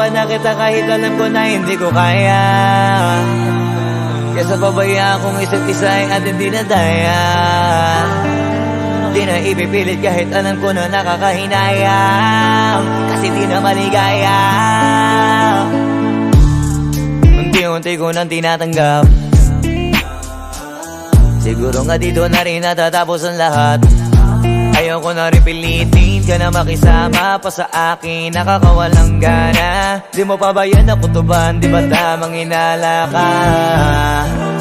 Binitawan na kita kahit alam ko na hindi ko kaya. Kesa pabayaan kong isa't isa ay ating dinadaya. Di na ipipilit kahit alam ko na nakakahinayang, kasi di na maligaya. Unti-unti ko nang tinatanggap, siguro nga dito na rin natatapos ang lahat. Ayoko na rin pilitin ka na makisama pa sa akin, nakakawalang gana. Di mo pa ba yan nakutuban, di ba tamang inala ka?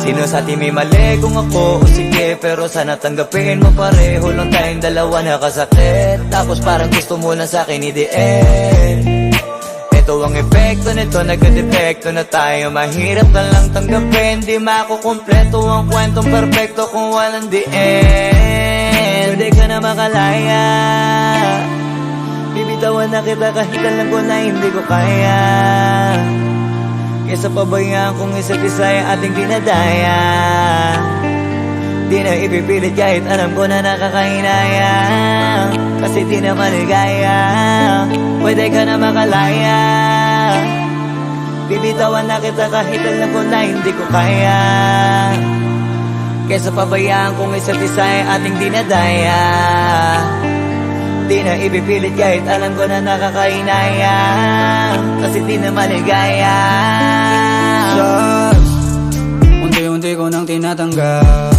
Sino sa atin may mali kung ako o sige, pero sana tanggapin mo pareho lang tayong dalawa nakasakit. Tapos parang gusto mo lang sa akin i-end. Ito ang epekto nito, nagka-depekto na tayo. Mahirap na lang tanggapin, di makukumpleto ang kwentong perfecto kung walang the end. Pwede ka na makalaya, bibitawan na kita kahit alam ko na hindi ko kaya. Kesa pabayaan kung isa't isa ay ating dinadaya. Di na ipipilit kahit alam ko na nakakahinaya, kasi di na maligaya. Pwede ka na makalaya, bibitawan na kita kahit alam ko na hindi ko kaya. Kesa pabayaan kung isa't isa ay ating dinadaya. Di na ipipilit kahit alam ko na nakakahinaya, kasi di na maligaya. Just unti-unti ko nang tinatanggap,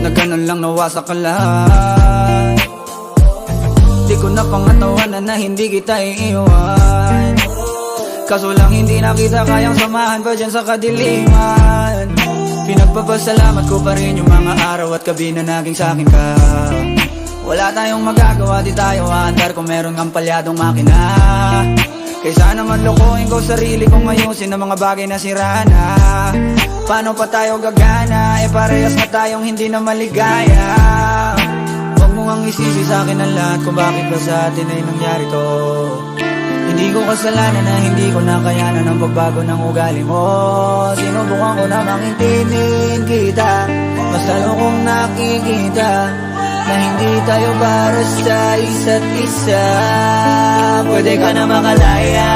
na ganun lang nawasak ka lahat. Di ko na pangatawanan na hindi kita iiwan, kaso lang hindi na kita kayang samahan pa dyan sa kadiliman. Pinagpapasalamat ko pa rin yung mga araw at gabi na naging sa'kin ka. Wala tayong magagawa, di tayo aandar kung meron kang palyadong makina. Kaysa naman lokohin ko sarili kong ayusin ang mga bagay na sira na. Paano pa tayo gagana, parehas na tayong hindi na maligaya. Huwag mo ngang isisi sa'kin ang lahat kung bakit ba sa atin ay nangyari to. Hindi ko kasalanan na hindi ko nakayanan ang pagbago ng ugali mo. Sinubukan ko na makintindihin kita, mas lalo kong nakikita na hindi tayo para sa isa't isa. Pwede ka na makalaya,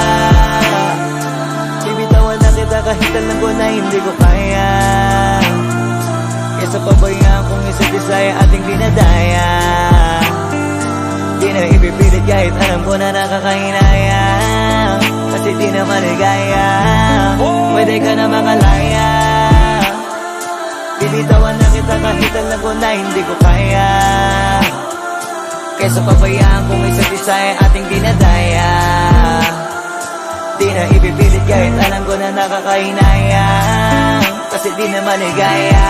bibitawan na kita kahit alam ko na hindi ko kaya. Kesa pabayaan kung isa't isa ay ating dinadaya. Di na ipipilit kahit alam ko na nakakahinaya, kasi di na maligaya. Pwede ka na makalaya, bibitawan na kita kahit alam ko na hindi ko kaya. Kesa pabayaan kung isa't isa ay ating dinadaya. Di na ipipilit kahit alam ko na nakakahinaya, kasi di na maligaya.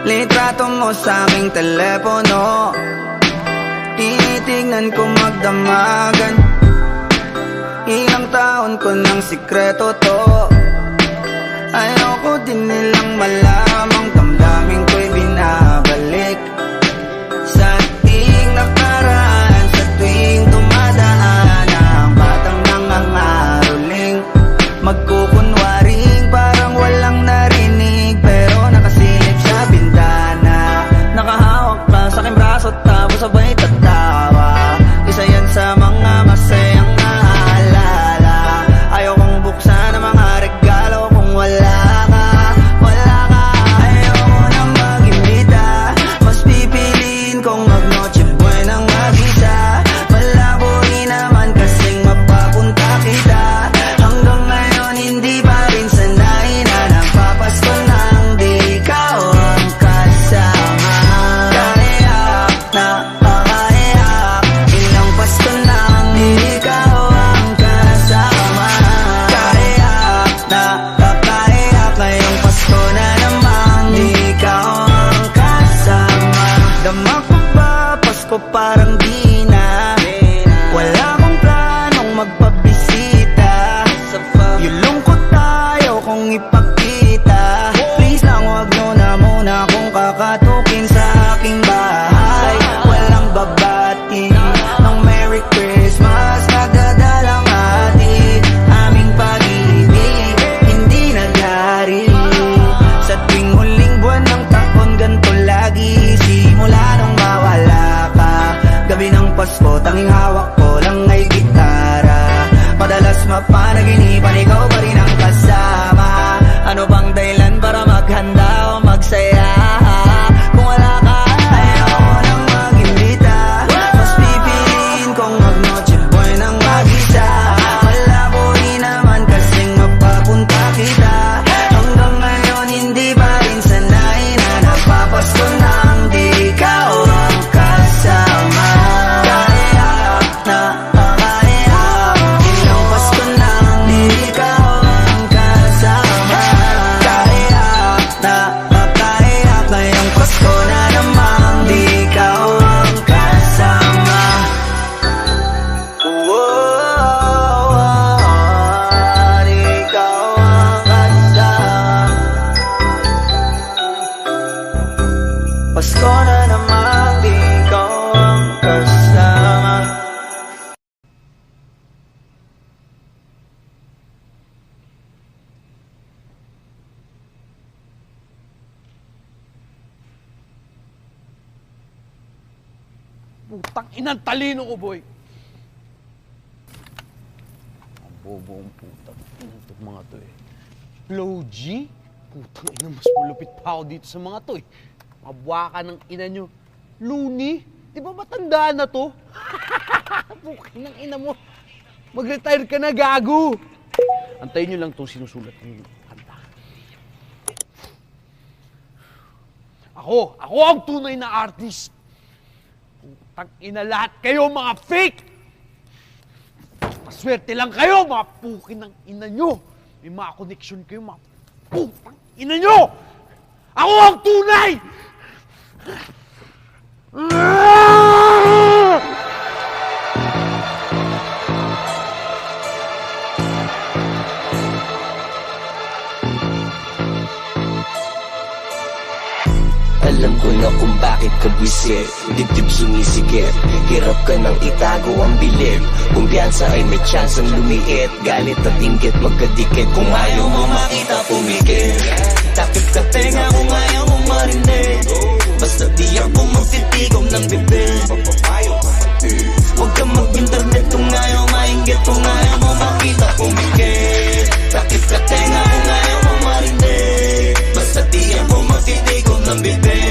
Litrato mo sa aking telepono, tinitingnan ko magdamagan. Ilang taon ko ng sikreto to, ayoko din nilang malamang damdamin ko'y binabalik sa ating nakaraan. Sa tuwing dumadaan ang batang nangangaroling, magkukunwaring parang walang narinig, pero nakasilip sa bintana. Nakahawak ka sa aking braso tapos sabay tatawa. Isa yan sa mga masayang naalala. Ayaw kong buksan ang mga regalo kung wala ka. tanging hawak ko lang ay gitara. Madalas mapanaginipan, ikaw pa rin ang kasama. Ano bang dahilan para maghanda o magsaya? Kung wala ka, ayaw ko nang mag-imbita. Mas pipiliin kong mag-noche boy nang mag-isa. Malabo rin naman kasing mapapunta kita. Hanggang ngayon hindi pa rin sanay na napapasko nang di ikaw ang kasama. Kaya na makaya, ilang Pasko nang di ikaw ang kasama. Kaya na makaya, ngayong Pasko na namang di ikaw ang kasama. Di ikaw ang kasama. Pasko na namang di ikaw ang kasama. Putang inang talino ko, boy. Ang bobo ang putang inang itong mga to eh. Flow G? Putang ina, mas malupit pa ako dito sa mga to eh. Mabwaka ng ina nyo. Looney? Di ba matanda na to? Pukin ng ina mo. Mag-retire ka na, gago. Antayin nyo lang itong sinusulat ng kanta. Ako ang tunay na artist. Putang ina, lahat kayo mga fake! Paswerte lang kayo, mga pukin ng ina nyo. May mga connection kayo, mga putang ina nyo! Ako ang tunay! Alam ko na kung bakit ka buwisit, dibdib sumisikip. Hirap ka nang itago ang bilib. Kumpiyansa ay may chance ang lumiit. Galit at inggit magkadikit. Kung ayaw mo makita pumikit, takip ka tenga kung ayaw mo marinig. Basta di ako magtitigom ng bibig. Huwag ka mag-internet kung ayaw mainggit. Kung ayaw mo makita pumikit, takip ka tenga kung ayaw mo marinig. Basta di ako magtitigom ng bibig.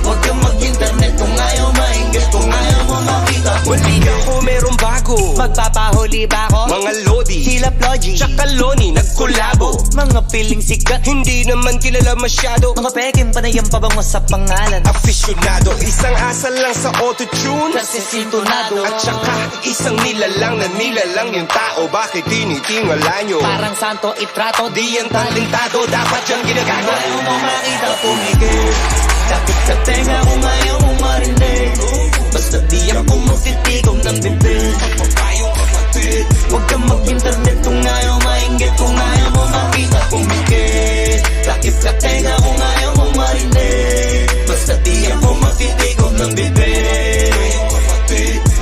Huwag ka mag-internet kung ayaw mainggit. Kung ayaw mo makita pumikit. Wali ako merong bago, Magpapahuli ba ako? mga lodi, Sila Plogy, tsaka Loni nagkolabo. mga piling sikat, Hindi naman kilala masyado, mga peking panayang pabango sa pangalan. afisyonado. Isang asal lang sa auto-tune, Kasi sintonado, at saka isang nilalang na nilalang yung tao. Bakit tinitingala nyo? parang santo itrato. Di yan talentado, dapat yung ginagawa. Ayaw mo makita pumikit, takip sa tenga kung ayaw mo marinig. Basta di ako magtitigom ng bibig. Huwag ka mag-internet kung ayaw mainggit. Kung ayaw mo makita pumikit, takip ka tenga kung ayaw mo marinig. Basta di ako magtitigom ng bibig.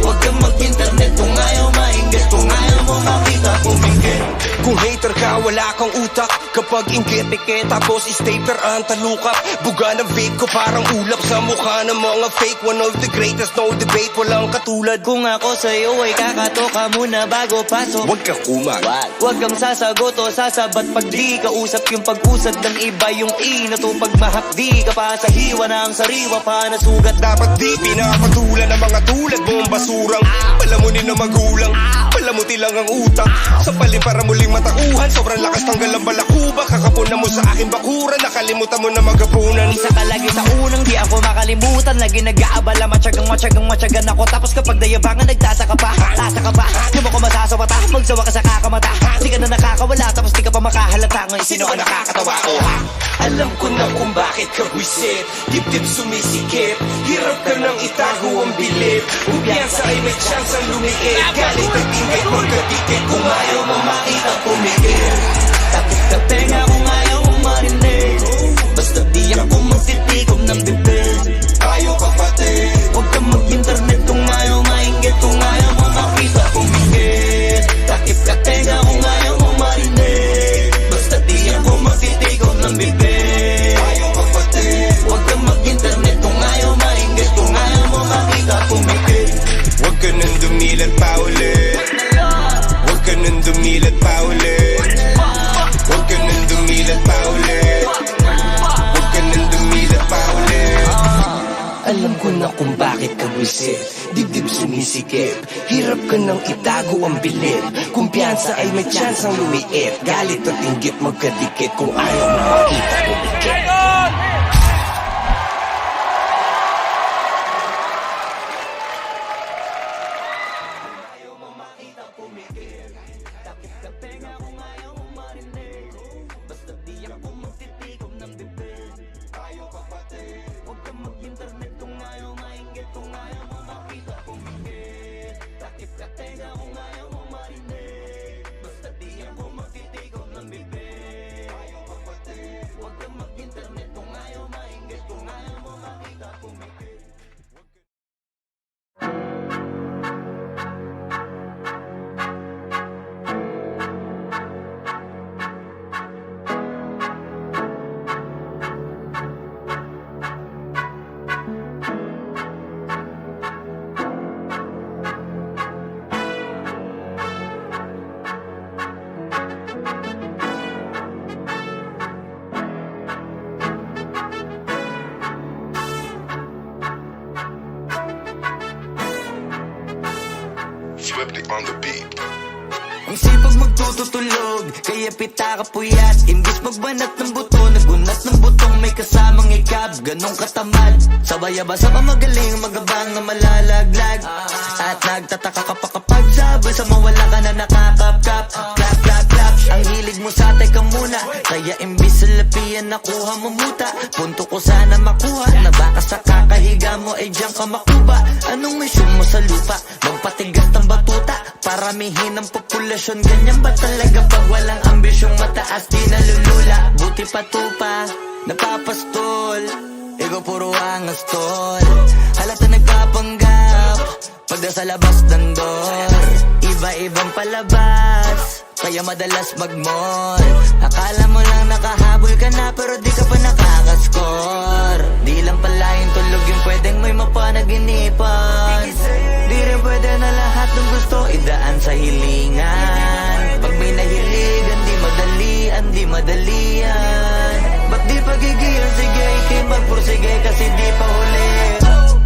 Huwag ka mag-internet kung ayaw mainggit. Kung ayaw mo makita pumikit. Kung hater ka, wala kang utak. Kapag inggit, tapos stapler ang talukap. Buga ng vape ko parang ulap sa mukha ng mga fake. One of the greatest, no debate, walang katulad. Kung ako sa'yo ay kakatoka muna bago pasok. Huwag ka kumag. Huwag kang sasagot o sasabat pag di ka usap. Yung pag-usad ng iba yung inatupag mahakdi ka pa sa hiwa ng sariwa pa na sugat. Dapat di pinapatulan ng mga tulad mong basurang palamunin na magulang. Palamuti lang ang utak sa palim para muling matakuhan. Sobrang lakas tanggal ang balakuba. Kakapunan mo sa aking bakuran. Nakalimutan mo na magapunan. Isa ka lagi sa unang di ako makalimutan. Lagi nag-aabala, matyagang ako. Tapos kapag dayabangan nagtataka pa. Asa ka pa, di mo ko masasawata. Magsawa ka sa kakamata. Di ka na nakakawala, tapos di ka pa makahalata. Ngayon sino ka nakakatawa? Oh, ha? Alam ko na kung bakit ka buwisit. Dibdib sumisikip. Hirap ka nang itago ang bilib. Kumpiyansa ay may chance ang lumiit. Galit at ingay magkadikit. Kung ayaw mo makita pumikit, Takip ka tenga kung ayaw mo marinig. Basta di ako magtitigom ng bibig. ayaw kapatid. Huwag ka mag-internet kung ayaw mainggit. Kung ayaw mo makita pumikit, takip ka tenga kung ayaw mo marinig. Basta di ako magtitigom ng bibig. Ayaw kapatid. Huwag ka mag-internet kung ayaw mainggit. Kung ayaw mo makita pumikit. sumisikip. Hirap ka nang itago ang bilib. Kumpiyansa ay may chance ang lumiit. Galit at inggit magkadikit. Kung ayaw mo makita, pumikit. Swifty on the beat. Ang sipag magtututulog, kaya pita ka puyat. Imbis magbanat ng buto, nagunat ng butong may kasamang ikab. Ganong katamad, sabay-abasa pa magaling, magabang na malalaglag. At nagtataka ka pa kapag sabay sa mawala ka na nakakapkap. Clap, clap, clap, ang hilig mo sa teka muna. Kaya imbis sa lapian nakuha mo muta. Punto ko sana makuha, na baka sa kakahiga mo ay diyan ka makuba. Anong misyon mo sa lupa? Magpatigas ng batuta, paramihin ang populasyon. Ganyan ba talaga pag walang ambisyong mataas di nalulula? Buti pa tupa, napapastol, ikaw puro angas tol. Halata nagpapanggap, pag nasa labas ng door. Iba-ibang palabas, kaya madalas mag-mall. Akala mo lang nakahabol ka na, pero di ka pa nakakascore. Di lang pala yung tulog yung pwedeng may mapanaginipan. Di rin pwede na lahat ng gusto idaan sa hilingan. Pag may nahiligan, di madalian. Ba't di pagigil, sige, ikay magpursige kasi di pa huli.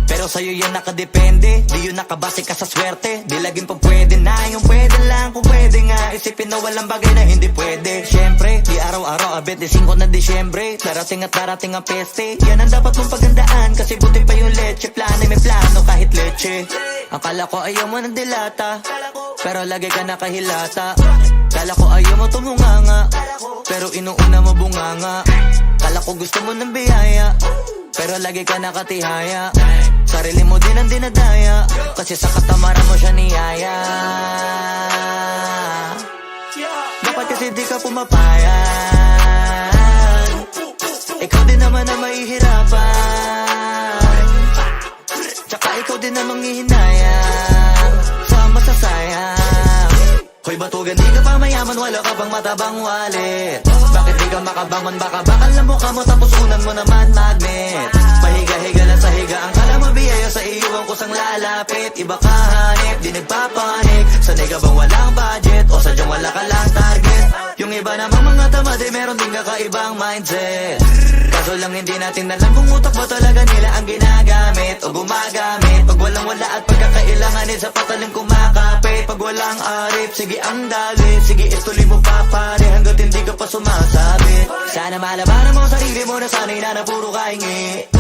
Pero sa'yo yan nakadepende, di yun nakabase ka sa swerte. Di laging pag pwede na, yung pwede lang kung pwede nga. Isipin na walang bagay na hindi pwede. Siyempre, di araw-araw, 25 na Disyembre. Darating at darating ang peste, yan ang dapat mong pagandaan. Kasi buti pa yung leche, plano may plano kahit leche. Akala ko ayaw mo ng dilata, pero lagi ka nakahilata. Kala ko ayaw mo tumunganga, pero inuuna mo bunganga. Kala ko gusto mo ng biyaya, pero lagi ka nakatihaya. Sarili mo din ang dinadaya, kasi sa katamaran mo siya niyaya. Dapat kasi di ka pumapayag, ikaw din naman na mahihirapan. Tsaka ikaw din na manghihinayang sa masasayang. Hoy batugan, di ka pa mayaman, wala ka pang matabang wallet. Bakit di ka makabangon, baka bakal na mukha mo tapos unan mo naman magnet. Pahiga-higa lang sa higa, ang kala mabiyaya sa iyo ang kusang lalapit. Iba ka hanip, di nagpapanik. Sanay ka bang walang budget o sadyang wala ka lang target? Yung iba namang mga tamad eh meron din kakaibang mindset. Kaso lang hindi natin alam kung utak ba talaga nila ang ginagamit o gumagamit. Pag walang wala at pagkakailanganin sa pataling kumakapit. Pag walang arip, sige ang dali, sige ituloy mo pa pare hanggat hindi ka pa sumasabit. Sana malabanan mo sarili mo na sanay na puro kahingi.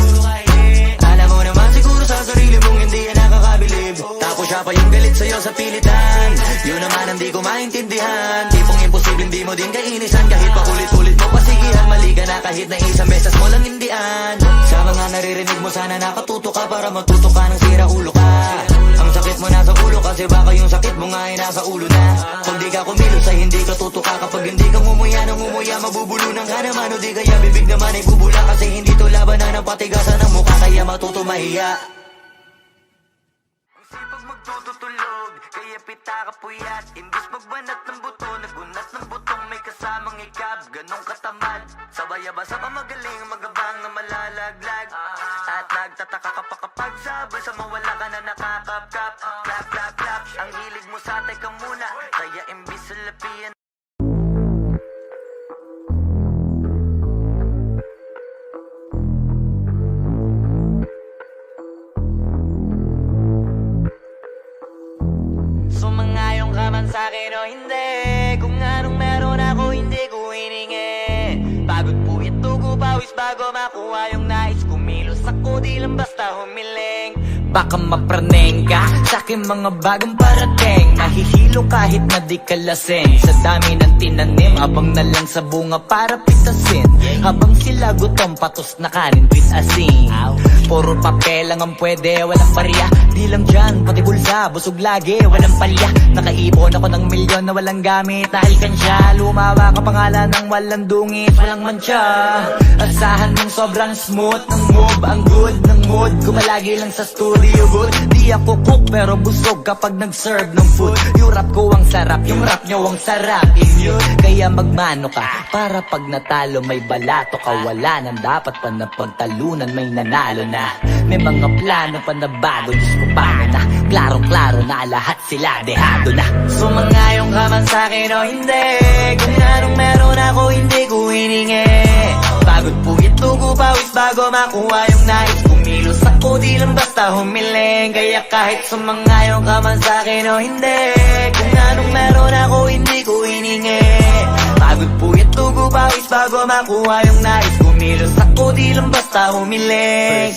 Alam mo naman siguro sa sarili mong hindi yan nakakabilib. Tapos siya pa yung galit sa'yo sa pilitan. Yun naman ang di ko maintindihan. Tipong imposible hindi mo din kainisan. Kahit pa ulit-ulit mo pasigihan, mali ka na kahit na isang beses mo lang hindian. Sa mga naririnig mo sana nakatuto ka para matuto ka ng sira ulo ka. Ang sakit mo nasa ulo kasi baka yung sakit mo nga ay nasa ulo na. Kung di ka kumilos ay hindi ka tutuka. Kapag hindi ka ngumuya ng ngumuya, mabubulunan ka naman. O di kaya bibig naman ay bubula. Kasi hindi to labanan ng patigasan ng mukha, kaya matuto mahiya. Ang sipag magtututulog, kaya pita ka puyat. Imbis magbanat ng buto, nagunat ng butong may kasamang ikab. Ganong katamad, sabay-abasa pa magaling, magabang na malalaglag. At nagtataka ka pa kapag sabay sa mawala ka na nakakapkap. Clap, clap, clap, ang hilig mo sa teka muna. Kaya imbis sa lapian sa'kin o hindi. Kung anong meron ako hindi ko hiningi. Pagod po ito ko pawis bago makuha yung nais. Kumilos ako di lang basta humiling. Baka mapraneng ka sa'kin mga bagong parating. Mahihilo kahit na di ka lasing. Sa dami ng tinanim, abang na lang sa bunga para pitasin. Habang sila gutom, patos na kanin with asin. Puro papel lang ang pwede, walang barya. Di lang dyan, pati bulsa, busog lagi, walang palya. Nakaipon ako ng milyon na walang gamit na alkansya. Lumawa ka pangalan ng walang dungis, walang mancha. Asahan mong sobrang smooth ng move, ang good ng mood. Kumalagi lang sa studio booth. Di ako cook pero busog kapag nag-serve ng food. Yung rap ko ang sarap, yung rap nyo ang sarap. Kaya magmano ka, para pag natalo may balato ka. Wala nang dapat pa na pagtalunan, may nanalo na. May mga plano pa na bago, Diyos ko paano na. Klaro-klaro na lahat sila, dehado na. Sumangayong ka man sa'kin o hindi. Kung anong meron ako hindi ko hiningi. Pagod po ito ko pawis bago makuha yung nais. Kumilos ako di lang basta humiling. Kaya kahit sumangayong ka man sa'kin o hindi. Kung anong meron ako hindi ko hiningi. Pagod po ito ko pawis bago makuha yung nais. Kumilos ako di lang basta humiling.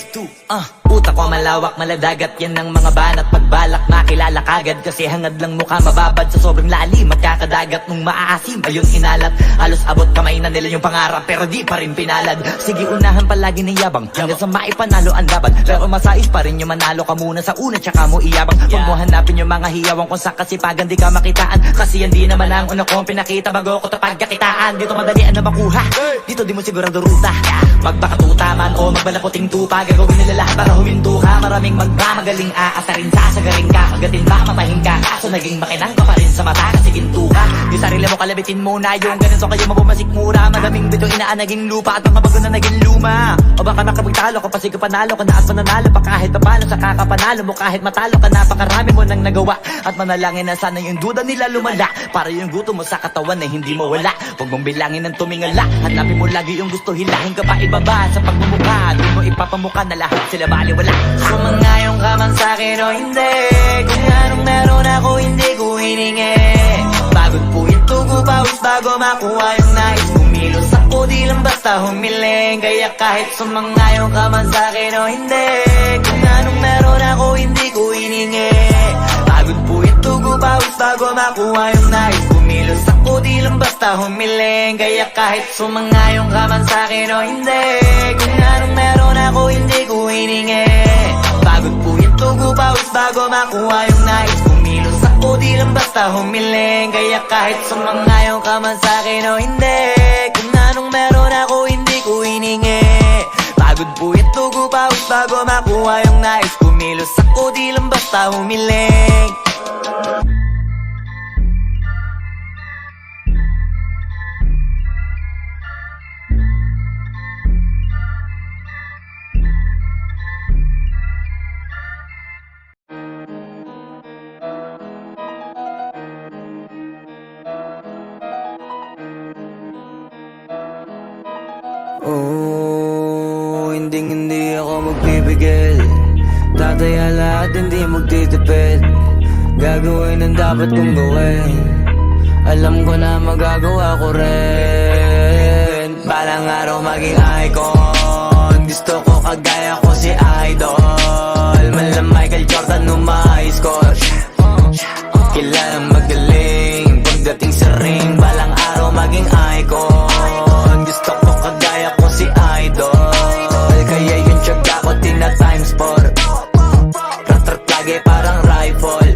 Utak ko malawak, maladagat yan ng mga banat. Pagbalak makilala kagad kasi hangad lang mukha mababad sa sobrang lalim. At kakadagat nung maaasim ayun inalat. Halos abot kamay na nila yung pangarap pero di pa rin pinalad. Sige unahan palagi ng yabang hanggang sa maipanalo ang laban. Pero masais pa rin yung manalo ka muna sa una tsaka mo iyabang. Huwag mo hanapin yung mga hiyawang kung sa kasipagan di ka makitaan. Kasi yan di naman ang una kong pinakita bago ko tapagkakitaan. Dito madalian na makuha, dito di mo sigurado ruta. Magpakatuta man o magbalaputing tupa, gagawin nila lahat para huminto ka. Maraming magmamagaling aasarin, sasagaling ka. Kagatin ba matahin ka, kaso naging makinang ka pa rin sa mata kasi ginto ka. Yung sarili mo kalabitin muna, yung ganun kayo mabumasik mura. Madaming bito inaan naging lupa at mga bago na naging luma. O baka nakapagtalo ka pa sige panalo ka na at mananalo pa kahit papalo sa kakapanalo mo. Kahit matalo ka napakarami mo nang nagawa. At manalangin na sana yung duda nila lumala, para yung gutom mo sa katawan na hindi mo wala. Huwag mong bilangin ng tumingala, hanapin mo lagi yung gusto, hilahin ka pa ibaba sa pagmumukha. Di mo ipapamukha na lahat sila baliwala. Sumangayong ka man sa'kin o hindi. Kung anong meron ako hindi ko hiningi. Pagod po ito ko pawis bago makuha yung nais. Kumilos ako di lang basta humiling. Kaya kahit sumangayong ka man sa'kin o hindi. Kung anong meron ako hindi ko hiningi. Pagod po ito ko pawis bago makuha yung nais. Kumilos ako di lang basta humiling. Kaya kahit sumangayong ka man sa'kin o hindi. Kung anong meron ako hindi ko hiningi. Pagod po ito ko pawis bago makuha yung nais. Kumilos ako di lang basta humiling. Kaya kahit sumangayong ka man sa'kin o hindi. Kung anong meron ako hindi ko hiningi. Pagod po ito ko pawis bago makuha yung nais. Kumilos ako di lang basta humiling. Hindi ako magpipigil. Tataya lahat, hindi magtitipid. Gagawin ang dapat kong gawin. Alam ko na magagawa ko rin. Balang araw maging icon. Gusto ko kagaya ko si Idol. Malam Michael Jordan nung ma-high score. Kilalang magaling pagdating sa ring. Balang araw maging icon. Gusto ko kagaya ko si Idol. Kaya yung tiyaga ko tina-times 4. Rat-rat lagi parang rifle.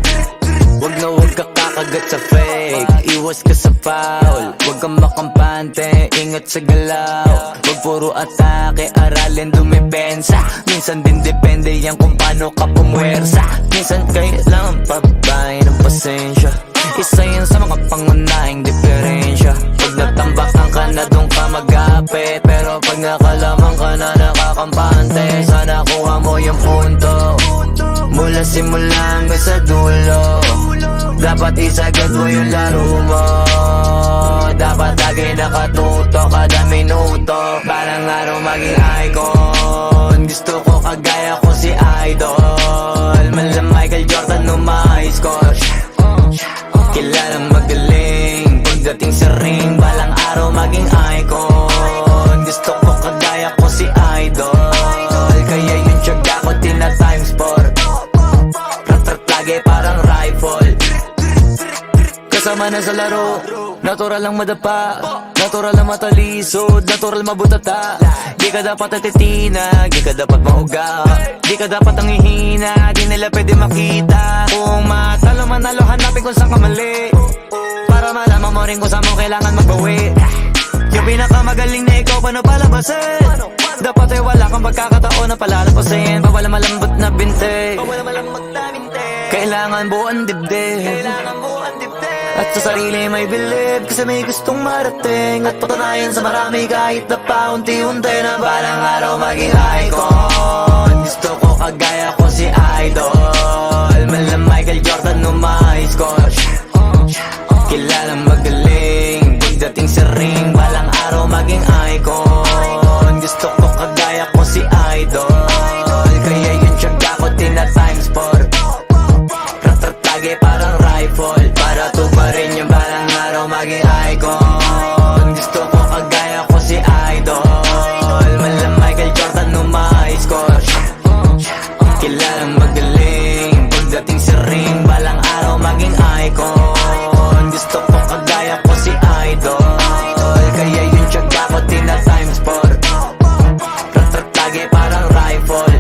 Wag na wag ka kakagat sa fake. Iwas ka sa foul. Wag kang makampante, ingat sa galaw. Wag puro atake, aralin dumipensa. Minsan din depende yan kung paano ka pumwersa. Minsan kailangan pabahay ng pasensya. Isa yan sa mga pangunahing diferensya. Pag natambakan ka na doon ka mag-apit. Pero pag nakalaman ka na nakakampante, sana kuha mo yung punto. Mula simula hanggang sa dulo. Dapat isagad mo yung laro mo. Dapat lagi nakatuto kada minuto. Parang araw maging icon. Gusto ko kagaya ko si Idol. Malam Michael Jordan nung ma-high score. Kilalang magaling pagdating sa ring, balang araw maging icon. Gusto ko kagaya ko si Idol, kaya yung tiyaga ko tina times 4. Rat-rat lagi parang rifle. Kasama na sa laro, natural lang madapa, natural lang matalisod, natural mabutata. Di ka dapat atitina, di ka dapat mahuga, di ka dapat ang ihina, di nila pwede makita. Kung matalo manalo, hanapin kung saan ka mali, para malaman mo rin kung saan mo kailangan magbawi. Yung pinakamagaling na ikaw, paano palabasin? Dapat ay wala kang pagkakataon na palalapasin. Bawal malambot na binte, kailangan buuan dibdib, at sa sarili may believe, kasi may gustong marating at patunayan sa marami kahit na paunti-unti na balang araw maging icon. Gusto ko kagaya ko si Idol, mala Michael Jordan no my score. Kilalang magaling pagdating sa ring, balang araw maging icon. Gusto ko kagaya ko si Idol, kaya yung tiyaga ko tina times 4. Rat-rat lagi parang rifle, para tuparin yung balang araw maging icon. Gusto ko kagaya ko si Idol, mala Michael Jordan no my score. Kilalang magaling pagdating sa ring, balang araw maging icon. Gusto ko kagaya ko si Idol, kaya yung tiyaga ko tina times 4. Rat-rat lagi parang rifle.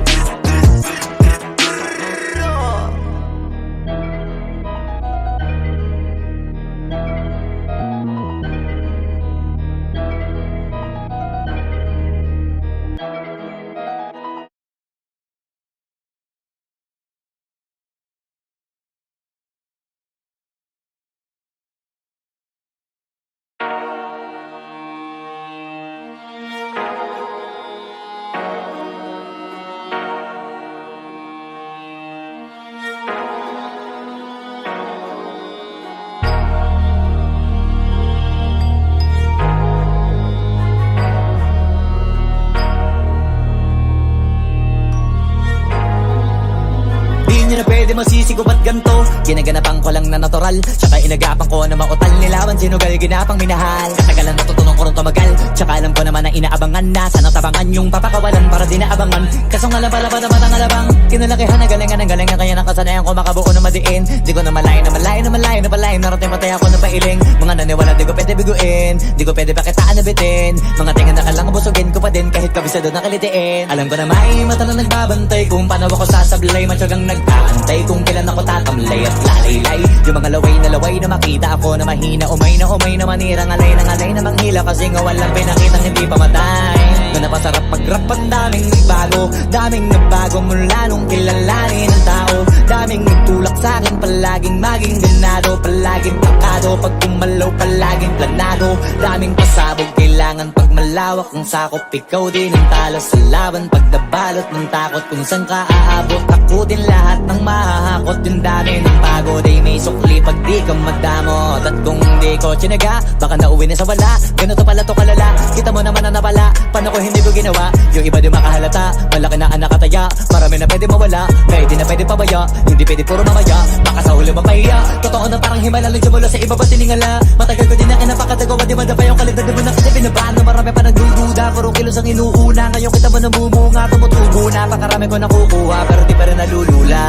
Di nyo na pwede masisigo ba't ganto? Ginaganapan ko lang na natural, tsaka inagapan ko na mautal. Nilawan sinugal, ginapang minahal. Katagalan natutunan ko rin tumagal, tsaka alam ko naman na inaabangan na sana tabangan yung papakawalan para di naabangan. Kaso nga labalaban naman ang alabang kinalakihan na galingan ng galingan, kaya nakasanayan ko makabuo na madiin. Di ko na malayo na malayo na malayo na palayo, narating patay ako ng pailing. Mga naniwala di ko pwede biguin, di ko pwede pakitaan na bitin. Mga tinga na kalang busugin ko pa din kahit kabisado na kalitiin. Alam ko na may mata na nagbabantay kung paano ako sasablay, matyagang nag-aantay kung kailan ako tatamlay at lalaylay. Yung mga laway na makita ako na mahina, umay na manirang alay na manghila, kasi nga walang pinakitang hindi pamatay. Na napasarap pag-rap, ang daming nagbago mula nung kilalanin ang tao. Daming nagtulak sa'kin, palaging maging ganado, palaging pakado, pag kumalaw palaging planado. Daming pasabog, kailangan pag malawak ang sakop, ikaw din ang talo sa laban. Pag nabalot ng takot kung saan ka aabot, ako din lahat ng mahahakot. Yung dami ng pagod ay may sukli pag di ka magdamot. At kung di ko tsinaga, baka nauwi na sa wala. Ganito pala to kalala, kita mo naman na napala. Paano ko hindi ko ginawa, yung iba di makahalata. Malaki na anak kataya, marami na pwede mawala, kaya di na pwede pabaya, hindi pwede puro mamaya, baka sa huli mapahiya. Totoo na parang himala lang mula sa iba ba tiningala. Matagal ko din na kinapakatagawa, di madapa yung kalidad mo na kasi pinabahan. Marami pa nagdududa, puro kilos ang inuuna. Ngayon kita mo namumunga, tumutubo na, pakarami ko nakukuha, pero di pa rin nalulula.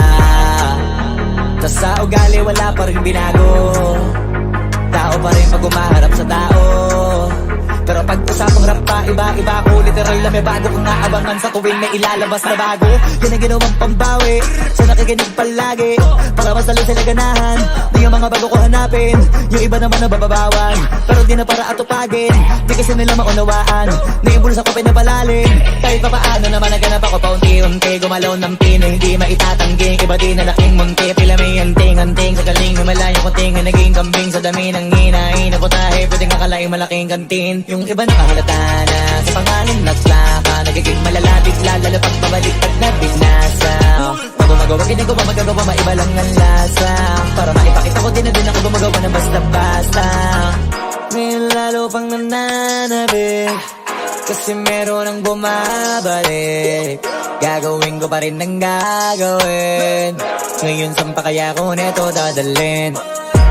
Tas sa ugali wala pa rin binago, tao pa rin pag umaharap sa tao. Pero pag usapang rap pa, iba-iba ko. Literal na may bago kong naabangan sa tuwing may ilalabas na bago. Yan ang ginawang pambawi sa nakikinig palagi, para mas lalo sila ganahan. Di ang mga bago ko hanapin, yung iba naman nabababawan, pero di na para atupagin. Di kasi nila maunawaan, naimbulsa ko pinapalalim. Kahit pa paano naman naganap ako paunti-unti, gumalaw ng pino, hindi maitatanggi. Iba din na laking munti, pila may anting-anting. Sa galing humalayo ko tingin, naging kambing sa dami ng hinahin. Naputahe, pwedeng akalaing malaking kantin. Yung iba nakahalata na sa pangalan naglaka, nagiging malala, bigla lalo pag babalik pag nabinasa. Pag gumagawa, ginagawa, magagawa, maiba lang ang lasa, para maipakita ko din na din ako gumagawa ng basta-basta. Ngayon lalo pang nananabik, kasi meron ang bumabalik. Gagawin ko pa rin ang gagawin, ngayon saan pa kaya ko neto dadalhin?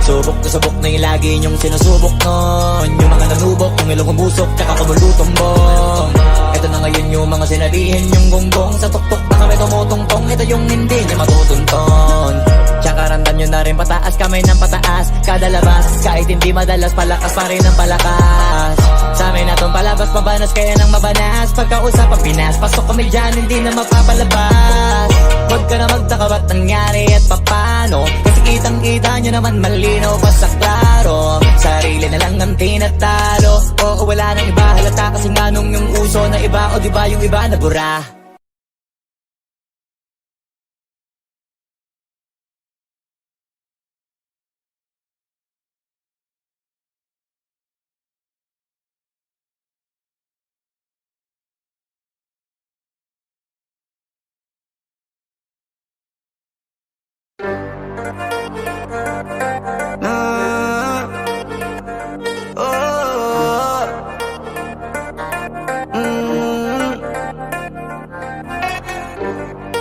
Subok na subok na yung lagi niyong sinusubok nun. Yung mga nanubok, yung ilong umusok, tsaka kumulutong bong. Ito na ngayon yung mga sinabihin yung gonggong. Sa tuktok na kami tumutungtong, ito yung hindi niya matutunton. Tsaka randan nyo na rin pataas, kamay ng pataas. Kada labas, kahit hindi madalas, palakas pa rin ang palakas. Sa amin na tong palabas, mabanas kaya nang mabanas. Pagkausap ang Pinas, pasok kami dyan, hindi na mapapalabas. Huwag ka na magtaka ba't nangyari at papano. Kasi kitang kita nyo naman malinaw pa sa klaro. Sarili na lang ang tinatalo. Oo, wala nang iba halata kasi nga nung yung uso na iba. O diba yung iba na bura.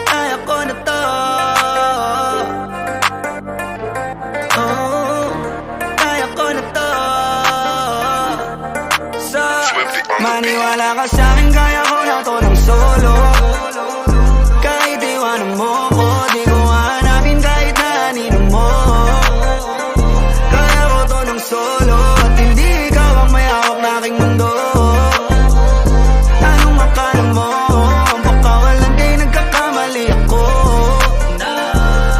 Kaya ko na to. Kaya ko na to. Swifty on the beat. Maniwala ka sa'kin, kaya ko na to ng solo. Kahit iwanan mo ko, di ko hanapin kahit na anino mo. Kaya ko to ng solo, at hindi ikaw ang may hawak na aking mundo. Anong akala mo? Baka walang kay nagkakamali ako.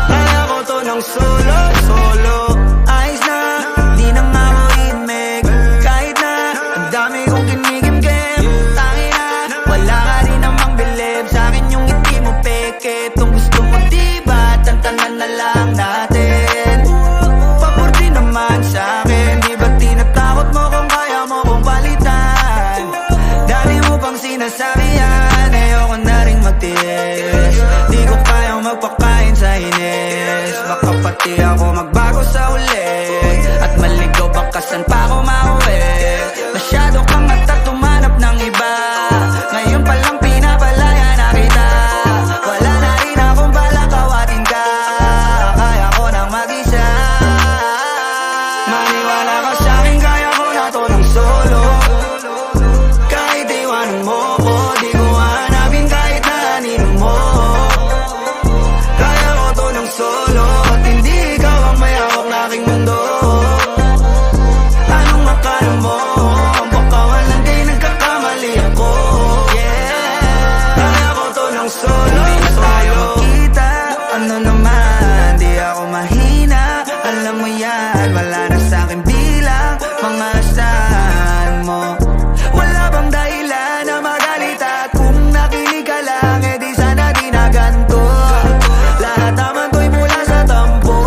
Kaya ko to ng solo, solo. Ayos na, di na nga ako imig. Kahit na, ang dami kong kinigimgim. Tangin na, wala ka rin namang bilib. Sa'kin yung ngiti mo peke. Kung gusto mo diba, tantanan na lang natin. Pabordi naman sa'kin, di ba tinatakot mo kung kaya mo kong palitan? Dami mo pang sinasabi yan, ayoko na rin matiis. Di ko kayang magpakain sa inis. Baka pati ako magbago sa uli. At maligaw baka saan pa ako mauwi. Masyado kang at tumanap ng iba. Ngayon palang pinapalaya na kita. Wala na rin akong balak kawatin ka. Kaya ko nang mag-isa. Maniwala ka sa'kin, kaya ko na to ng solo. Kahit iwanan mo ko, di ko hanapin kahit na anino mo. Kaya ko to ng solo, at hindi ikaw ang may hawak na aking mundo. Anong akala mo? Baka walang kay nagkakamali ako. Kaya ko to ng solo, di na tayo magkita. Ano naman, di ako mahina. Alam mo yan, wala na sa'kin bilang mga asahan mo. Wala bang dahilan na magalit at kung nakinig ka lang, eh di sana di na ganito. Lahat naman to'y mula sa tampo.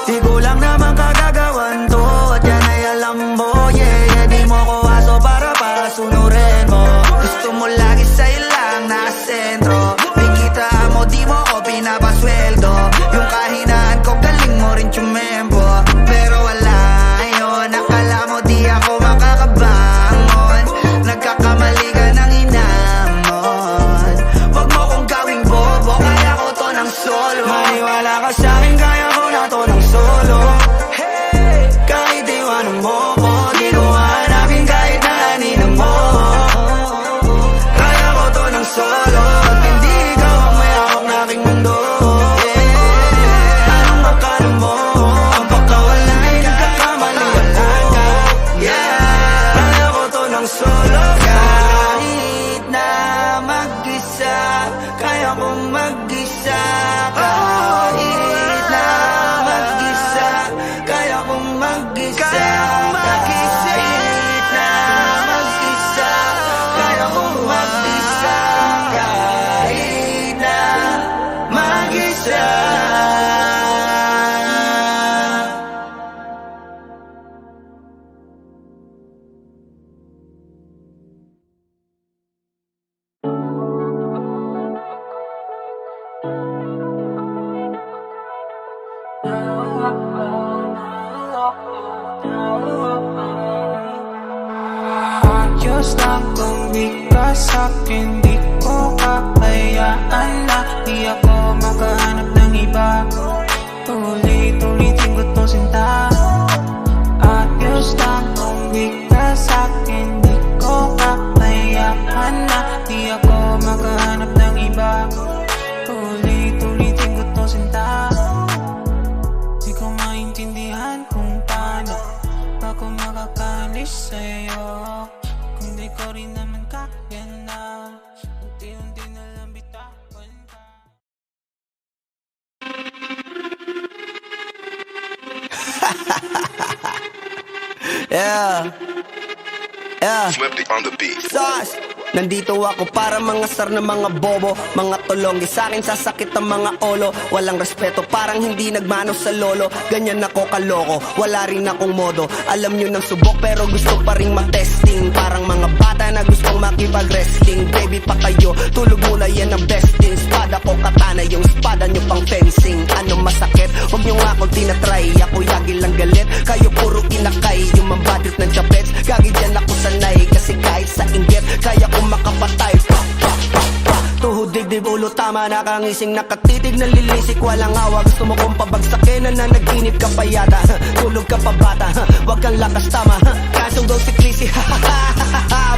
Di ko lang naman kagagawan to. At yan ay alam mo, yeah, di mo ko aso para pasunurin mo. Gusto mo lagi sa'yo lang nakasentro. Pikita mo, di mo ko pinapasweldo. Yung kahinaan ko, galing mo rin tumempo. Pero wala yun, akala mo di ako makakabangon. Nagkakamali ka ng inamon. Wag mo kong gawing bobo, kaya ko to ng solo. Maniwala ka sa'kin, kaya ko na to ng solo. Kahit iwanan mo ko, di ko hanapin kahit na anino mo. Kaya ko to ng solo, at hindi ikaw ang may hawak na aking mundo. Anong akala mo? Baka wala ay nagkakamali ka. Kaya ko to ng solo. Kahit na mag-isa, kaya kong mag-isa. Kahit na mag-isa, kaya kong mag-isa. Kahit na mag-isa, kaya kong mag-isa. Kahit na mag-isa. Ayos lang kung di ka sa'kin, di ko kakayaan na di ako makahanap ng iba. Tuloy-tuloy ko to sinta. umalis sa'yo kung di ko rin naman kaya na unti-unti na lang bitawan ka. Yeah. Yeah. Swifty on the beat. Sauce! Nandito ako para mga sar na mga bobo, mga tulonggi sa'kin sasakit ang mga olo. Walang respeto, parang hindi nagmano sa lolo. Ganyan ako kaloko, wala rin akong modo. Alam nyo ng subok pero gusto pa rin matesting. Parang mga bata na gustong makipag-wrestling. Baby pa kayo, tulog muna yan ang besting. Espada ko katana, yung espada nyo pang fencing. Ano masakit? Huwag nyo nga akong tinatry. Ako yagi lang galit, kayo puro inakay. Yung mambadrit ng chapets, gagi dyan ako sanay. Kasi kahit sa inggit, kaya ko makapatay. Pa, pa, pa, pa. Tuhod, dibdib, ulo, tama. Nakangising, nakatitig, nalilisik. Walang hawa, gusto mo kong pabagsakin. Na nanaginip ka pa yata. Tulog ka pa bata, wag kang lakas tama. Kasong daw si Chrissy,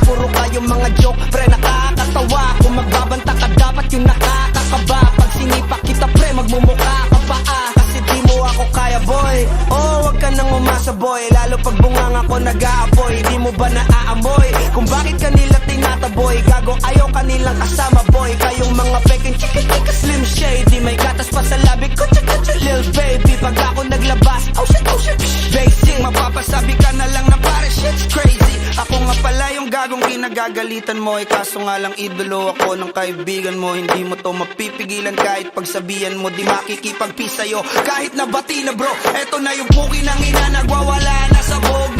puro kayong mga joke, pre nakakatawa. Kung magbabanta ka dapat yung nakakakaba. Pag sinipak kita pre, magmumukha ka pa kasi di mo ako kaya boy. Oh, wag ka nang umasa boy. Lalo pag bunganga ko nag-aapoy. Di mo ba naaamoy kung bakit kanila tinataboy? Gago ayaw kanilang kasama boy. Kayong mga peking chika-chika slim shady. May gatas pa sa labi ko, chika-chika lil baby. Pag ako naglabas, oh shit, basic. Mapapasabi ka na lang na pare shit's crazy. Ako nga pala yung gagong kinagagalitan mo. Kaso nga lang idolo ako ng kaibigan mo. Hindi mo to mapipigilan kahit pagsabihan mo. Di makikipagpis sa'yo kahit nabati na bro. Eto na yung puki ng ina, nagwawala na sabog.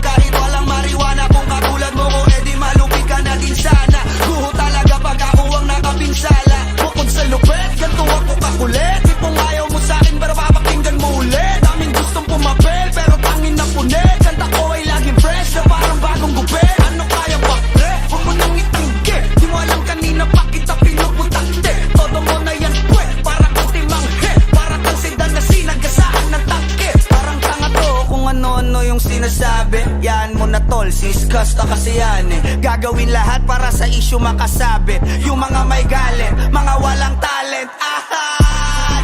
Kahit walang mariwana, kung katulad mo ko edi malupi ka na din sana. Guho talaga pag ako ang nakapinsala. Bukod sa lupet, ganito ako kakulit. Tipong ayaw mo sa'kin pero papakinggan mo ulit. Daming gustong pumapel pero tangin na punit. Kanta ko ay laging fresh na parang bagong gupit. Ano kaya ba pre? Huwag mo nang itanggi. Di mo alam kanina pa kita pinuputakte. Todo mo na yan pwe, para kang timanghe. Para kang sedan na sinagasaan ng tangke. Parang tanga to kung ano-ano yung sinasabi. Yan mo na tol, siskas na kasi yan eh. Gagawin lahat para sa issue makasabit. Yung mga may galit, mga walang talent.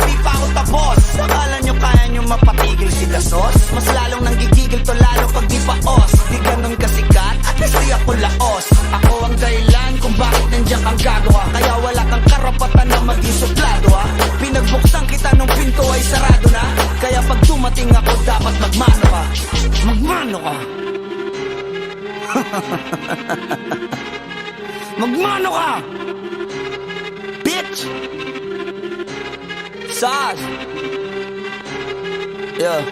Di pa ako tapos. Akala nyo kaya nyo mapatigil si Dasos? Mas lalong nanggigigil to lalo pag di paos. Di ganun kasikat, at least di ako laos. Ako ang dahilan kung bakit nandiyan kang gagawa. Kaya wala kang karapatan na maging suplado ha. Pinagbuksan kita nung pinto ay sarado na. Kaya pag dumating ako dapat magmano ka. Magmano ka. Magmano ka, bitch. Sauce. Yeah.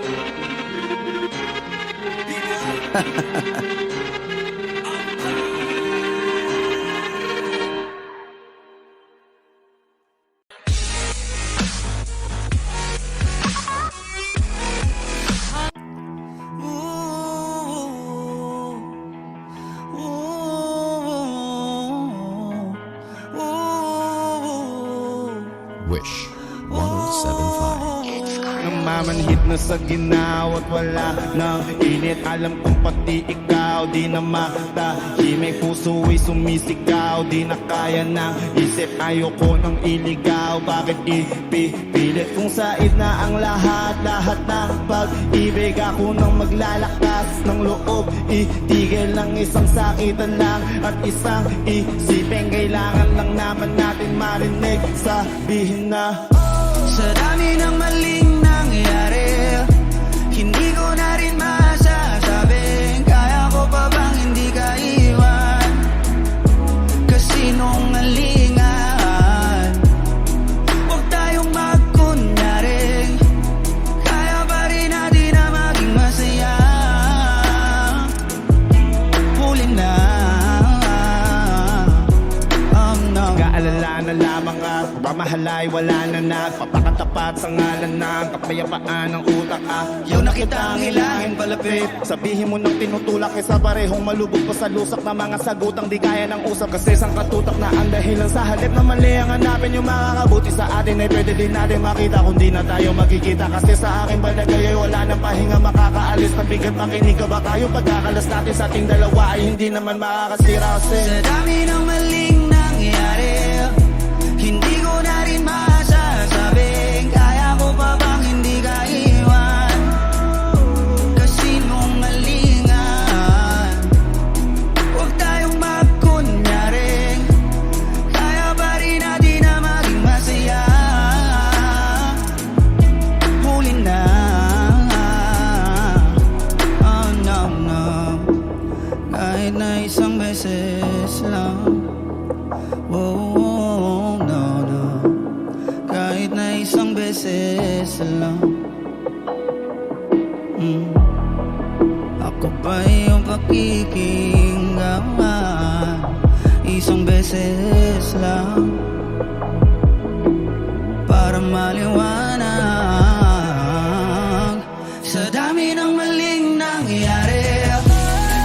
Wish 107.5. Namamanhid na sa ginaw at wala nang init. Alam kong pati ikaw di na matahimik. Puso ay sumisigaw, di na kaya ng isip. Ayoko nang iligaw, bakit ipipilit? Kung said na ang lahat ng pag-ibig. Ako nang maglalakas ng loob, itigil ng isang sakitan lang at isang isipin. Kailangan lang naman natin marinig, sabihin na sa dami ng maling nangyari, hindi ko na rin masasabing kaya ko pa bang hindi ka iwan. Kasinungalingan, huwag tayong magkunyari. Kaya pa rin natin na maging masaya. Huli na, no. Kaalala na lamang at pamahalay wala na nagpapakatapat sa ngalan ng kapayapaan ng utak. Ayaw na kitang hilahin palapit. Sabihin mo nang tinutulak isa parehong malubog pa sa lusak na mga sagutang di kaya ng usap. Kasi isang katutak na ang dahilan sa halip na mali ang hanapin. Yung makakabuti sa atin ay pwede din natin makita kung di na tayo magkikita. Kasi sa akin balagay ay wala nang pahinga makakaalis. Nabigat makinig ka ba tayo? Pagkakalas natin sa ating dalawa ay hindi naman makakasira. Kasi sa dami ng maling nangyari, hindi ko na rin masasabing kaya ko pa bang hindi ka iwan. Kasinungalingan, pakikinggan. Isang beses lang para maliwanag. Sa dami ng maling nangyari,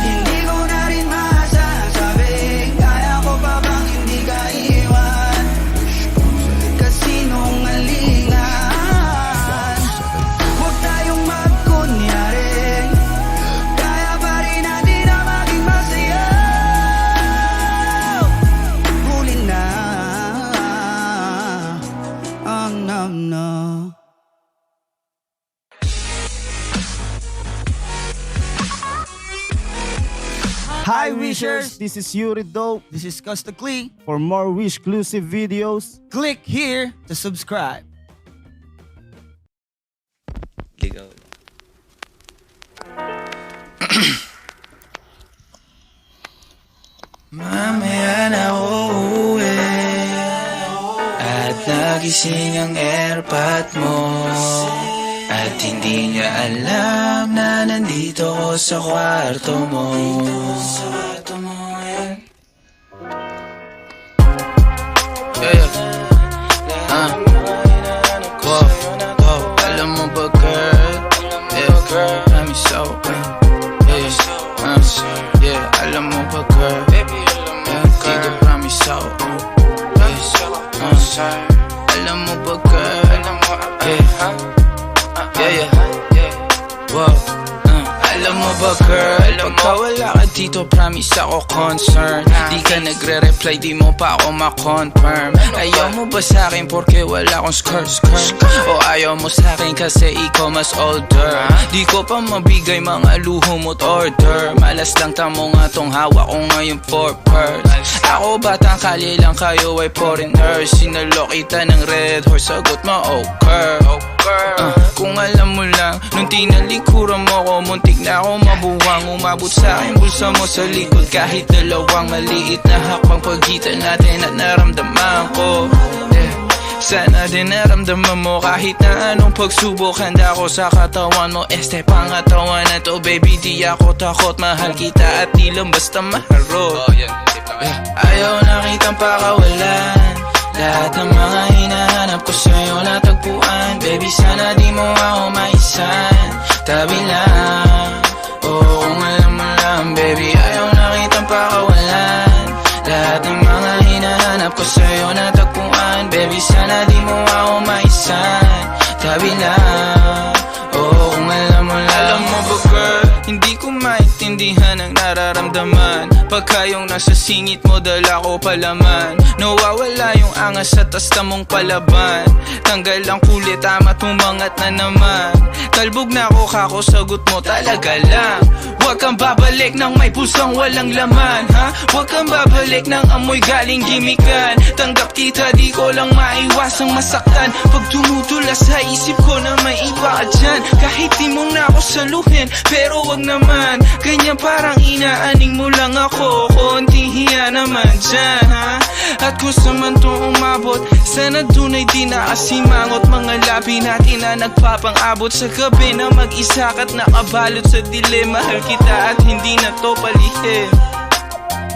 hindi ko na rin masasabi. Kaya ko pa bang hindi ka iwan? Kasinungalingan. Huwag tayong magkunyari, kaya pa rin natin na maging masaya. Huli na ang namna. Hi Wishers, this is Yuri Dope. This is Costa Clee. For more Wish-exclusive videos, Click here to subscribe. Ligaw. Mamaya na uuwi at nagising ang airpot mo. At hindi niya alam na nandito ko sa kwarto mo. Alam mo ba girl? I'm so alam mo ba girl? Dito promise ako. Alam mo ba girl? Wow. Alam mo ba girl, pagka wala ka dito promise ako concern. Di ka nagre-reply, di mo pa ako ma-confirm. Ayaw mo ba sa'kin porque wala akong skirt? O ayaw mo sa'kin kasi ikaw mas older? Di ko pa mabigay mga luho mo't order. Malas lang tamo nga tong hawak ko ngayon for purse. Ako batang kali lang, kayo ay foreigner. Sinalo kita ng red horse, sagot mo okay. Kung alam mo lang, nung tinalikuran mo ko, muntik na ako mabuwang. Umabot sa akin bulsa mo sa likod, kahit dalawang maliit na hakbang pagitan natin at naramdaman ko. Sana din naramdaman mo kahit na anong pagsubok. Handa ko sa katawan mo, este pangatawan na to. Baby di ako takot, mahal kita at di lang basta maharot. Ayaw na kitang pakawalan, lahat ng mga hinahanap ko sa'yo natagpuan. Baby sana di mo ako maisan, tabi lang. Oo kung alam mo lang baby, ayaw na kitang pakawalan, lahat ng mga hinahanap ko sa'yo natagpuan. Baby sana di mo ako maisan, tabi lang. Oo kung alam mo lang. Alam mo ba girl, hindi ko maintindihan ang nararamdaman pagka yung nasa singit mo dala ko palaman. Nawawala yung angas sa tasta mong palaban. Tanggal ang kulit, tama tumangat na naman. Talbog na ako kako, sagot mo talaga lang. Huwag kang babalik ng may pusang walang laman, ha? Huwag kang babalik ng amoy galing gimikan. Tanggap kita, di ko lang maiwasang masaktan. Pag tumutula sa isip ko na may iba ka dyan, kahit di mo na ako saluhin, pero wag naman ganyan, parang inaaning mo lang ako. Konting hiya naman dyan, ha? At kung saan man to umabot, sana dun ay di nakasimangot. Mga labi natin na nagpapang-abot sa gabi na mag-isa ka't nakabalot sa dilim. Mahal kita at hindi na to palihim.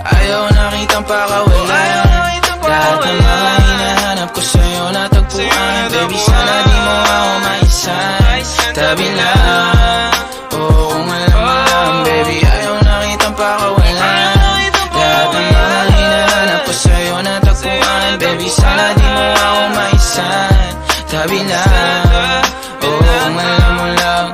Ayaw na kitang pakawalan, lahat ng mga hinahanap ko sa'yo natagpuan. Baby sana di mo ako maisan, tabi lang. Oo kung alam mo lang baby, ayaw na kitang pakawalan, lahat ng mga hinahanap ko sa'yo natagpuan. Baby sana di mo ako maisan, tabi lang. Oo kung alam mo lang.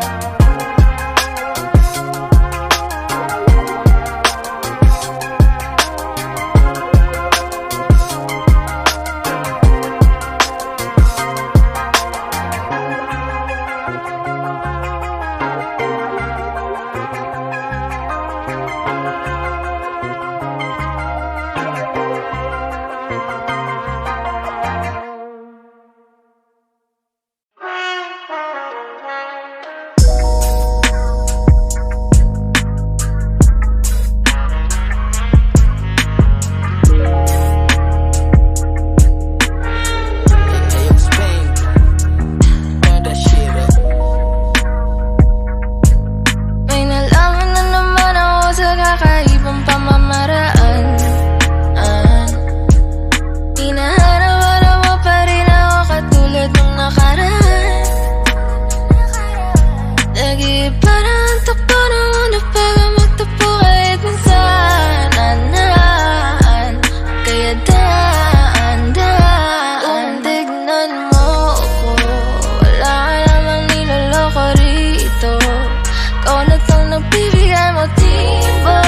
Ikaw na tong nagbibigay motibo.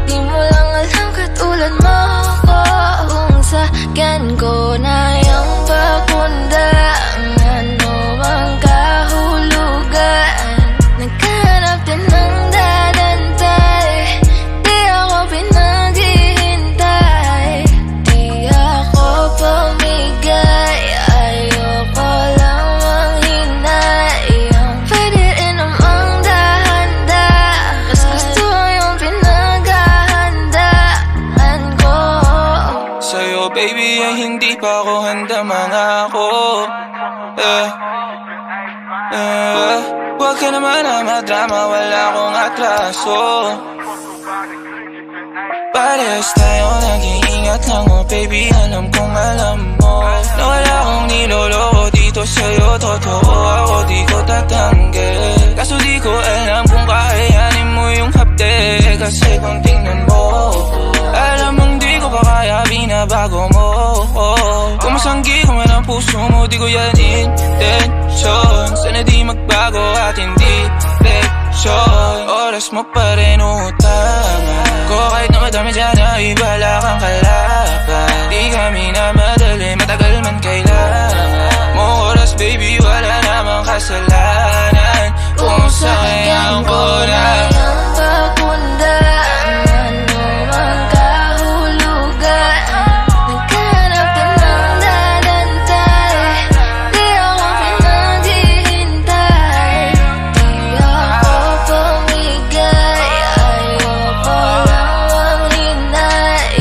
Di mo lang alam katulad mo ako. Kung sa'kin ko na yung pagpunda, ang ano mang kahulugan. Naghanap din ng dadantay, di ako pinaghihintay. Di ako pumigay, ayoko lang manghinay. Pwede rin namang dahan-dahan, mas gusto yung pinaghahandaan ko. Sa'yo baby ay hindi pa ako handa mangako. Huwag ka naman na madrama, wala akong atraso. Parehas tayo nag-iingat lang, oh baby, alam kong alam mo na wala akong niloloko dito sa'yo, totoo ako, di ko tatanggi. Kaso di ko alam kung kakayanin mo yung hapde, kasi kung tingnan mo, alam mong di ko pa kaya, binabago mo. Kung masanggi ko man ang puso mo, di ko yan intention. Sana di magbago at hindi leksyon. Oras mo pa rin utangan ko, kahit na madami dyan ay wala kang kalaban. Di kami na madali, matagal man kailangan mo oras baby, wala namang kasalanan. Kung sayang ko na yung pagpunda, ang ano mang kahulugan. Naghanap din ng dadantay, di ako pinaghihintay. Di ako pumigay, ayoko lang manghinay.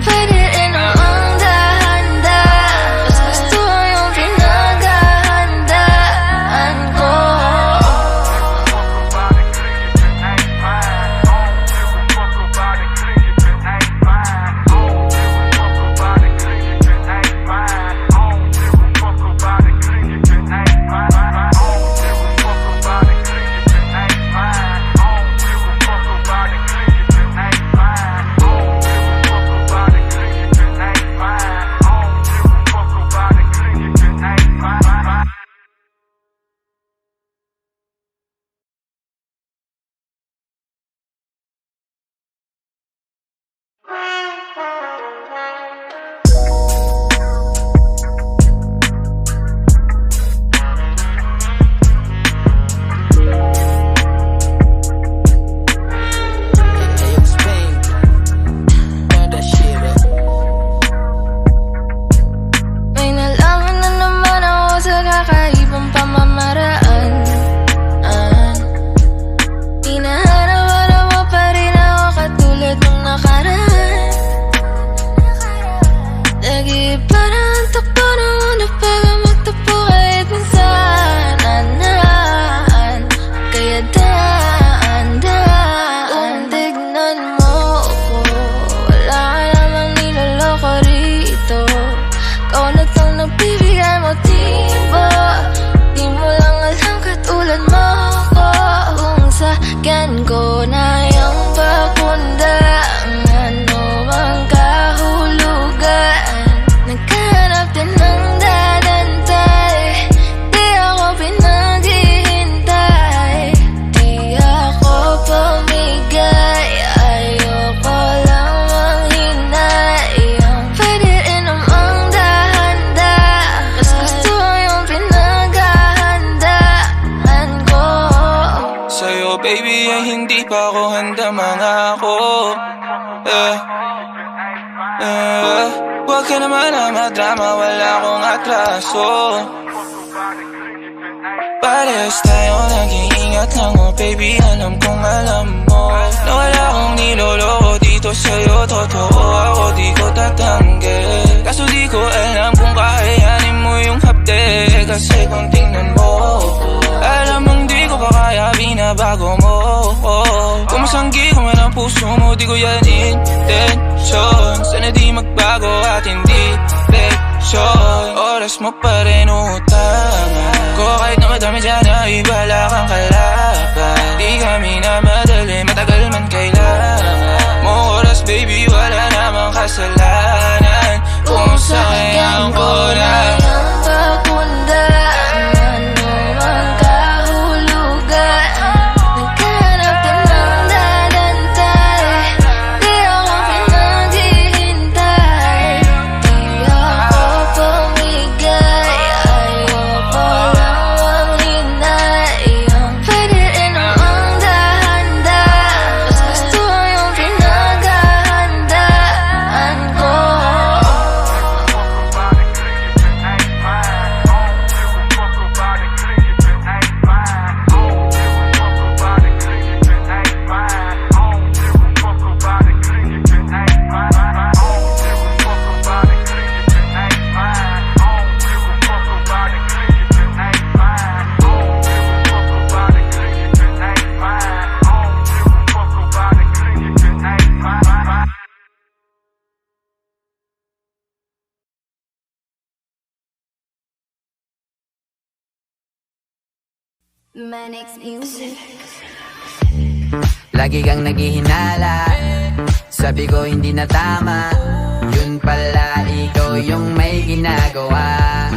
Pwede rin namang dahan-dahan, mas gusto yung pinaghahandaan ko. May nalaman na naman ako sa kakaibang pamamaraan. Hinahanap-hanap mo pa rin ako katulad nung nakaraan. Lagi parang takbo ng una bago magtapo kahit minsan. Kaya daan-daan, kung tignan mo ko, wala ka namang niloloko rito. Ikaw na tong nagbibigay motibo. Di mo lang alam katulad mo ako. Kung sa'kin ko na yung pagpunda, ang ano mang kahulugan. Naghanap din ng dadantay, di ako pinaghihintay. Di ako pumigay, ayoko lang manghinay. Pwede rin namang dahan-dahan, mas gusto yung pinaghahandaan ko. Sa'yo baby ay hindi pa ako handa mangako. Huwag ka naman na madrama, wala akong atraso. Parehas tayo nag-iingat lang, oh baby, alam kong alam mo na wala akong niloloko dito sa'yo, totoo ako, di ko tatanggi. Kaso di ko alam kung kakayanin mo yung hapde, kasi kung tingnan mo, alam mong di ko pa kaya, binabago mo. Kung masanggi ko man ang puso mo, di ko yan intention. Sana di magbago at hindi leksyon. Oras mo pa rin utangan ko, kahit na madami dyan ay wala kang kalaban. Di kami na madali, matagal man kailangan mo oras baby, wala namang kasalanan. Kung sayang ko na yung pagpunda, ang ano mang kahulugan. Manix Music. Lagi kang naghihinala, sabi ko hindi na tama. Yun pala ikaw yung may ginagawa.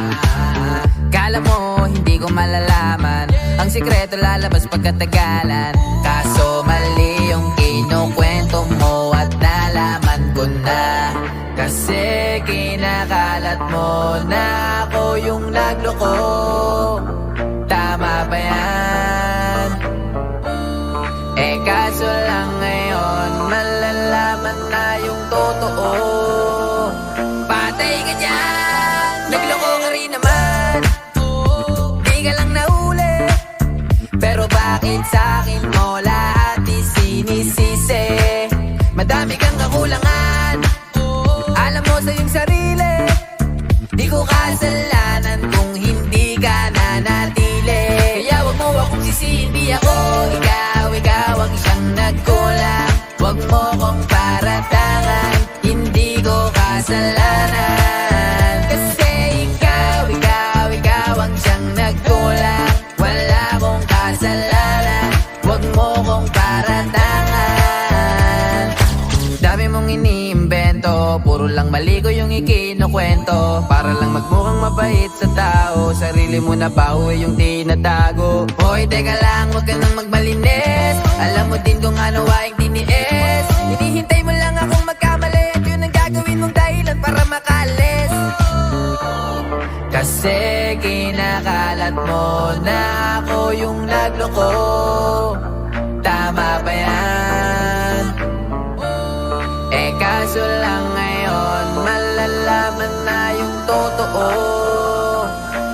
Kala mo hindi ko malalaman, ang sikreto lalabas pagkatagalan. Kaso mali yung kinukwento mo at nalaman ko na. Kasi kinakalat mo na ako yung nagloko. Tama ba yan? Eh kaso lang ngayon malalaman na yung totoo. Patay ka dyan, nagloko ka rin naman. Di ka lang nahuli, pero bakit sa'kin mo lahat isinisisi? Madami kang kakulangan, alam mo sa iyong sarili. Di ko kasalanan kung hindi ka nanatili. Kaya wag mo akong sisihin, di ako ikaw ang siyang nagkulang. Wag mo kong paratangan, hindi ko kasalanan. Kasi ikaw ang siyang nagkulang. Wala kong kasalanan, wag mo kong paratangan. Dami mong iniimbento, puro lang mali ko yung ikinukwento. Para lang magmukhang mabait sa tao, sarili mo na baho yung tinatago. Hoy, teka lang, wag ka nang magmalinis. Alam mo din kung ano aking tiniis. Hinihintay mo lang akong magkamali at yun ang gagawin mong dahilan para makalis. Kasi kinakalat mo na ako yung nagloko. Tama ba yan? Eh kaso lang ngayon malalaman na yung totoo.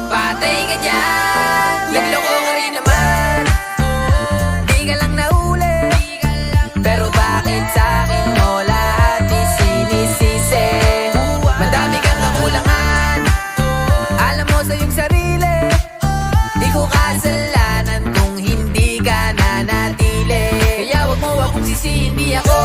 Patay ka dyan, nagloko ka rin naman. Di ka lang nahuli, pero bakit sa'kin mo lahat isinisisi? Madami kang kakulangan, alam mo sa iyong sarili. Di ko kasalanan kung hindi ka nanatili. Kaya wag mo akong sisihin, di ako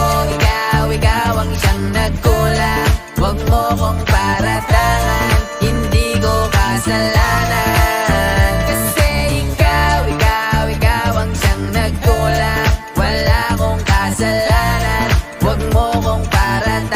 ikaw ang siyang nagkulang. Wag mo kong paratangan, hindi ko kasalanan. Kasi ikaw ang siyang nagkulang. Wala kong kasalanan, wag mo kong paratangan.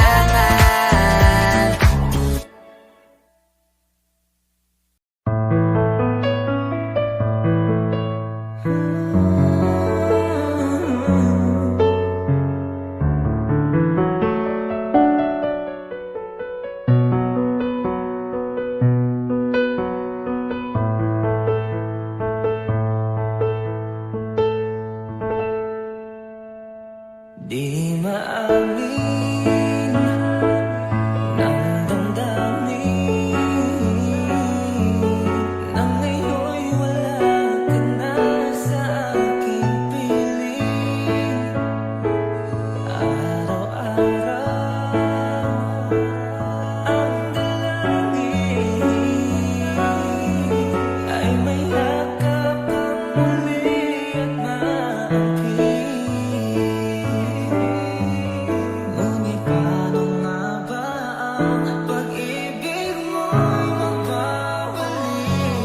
Di maamin ng damdamin na ngayon'y wala ka na sa aking piling. Araw-araw ang dalangin ay may yakap kang muli at maangkin. Ngunit paano nga ba ang pag-ibig mo'y magbabalik?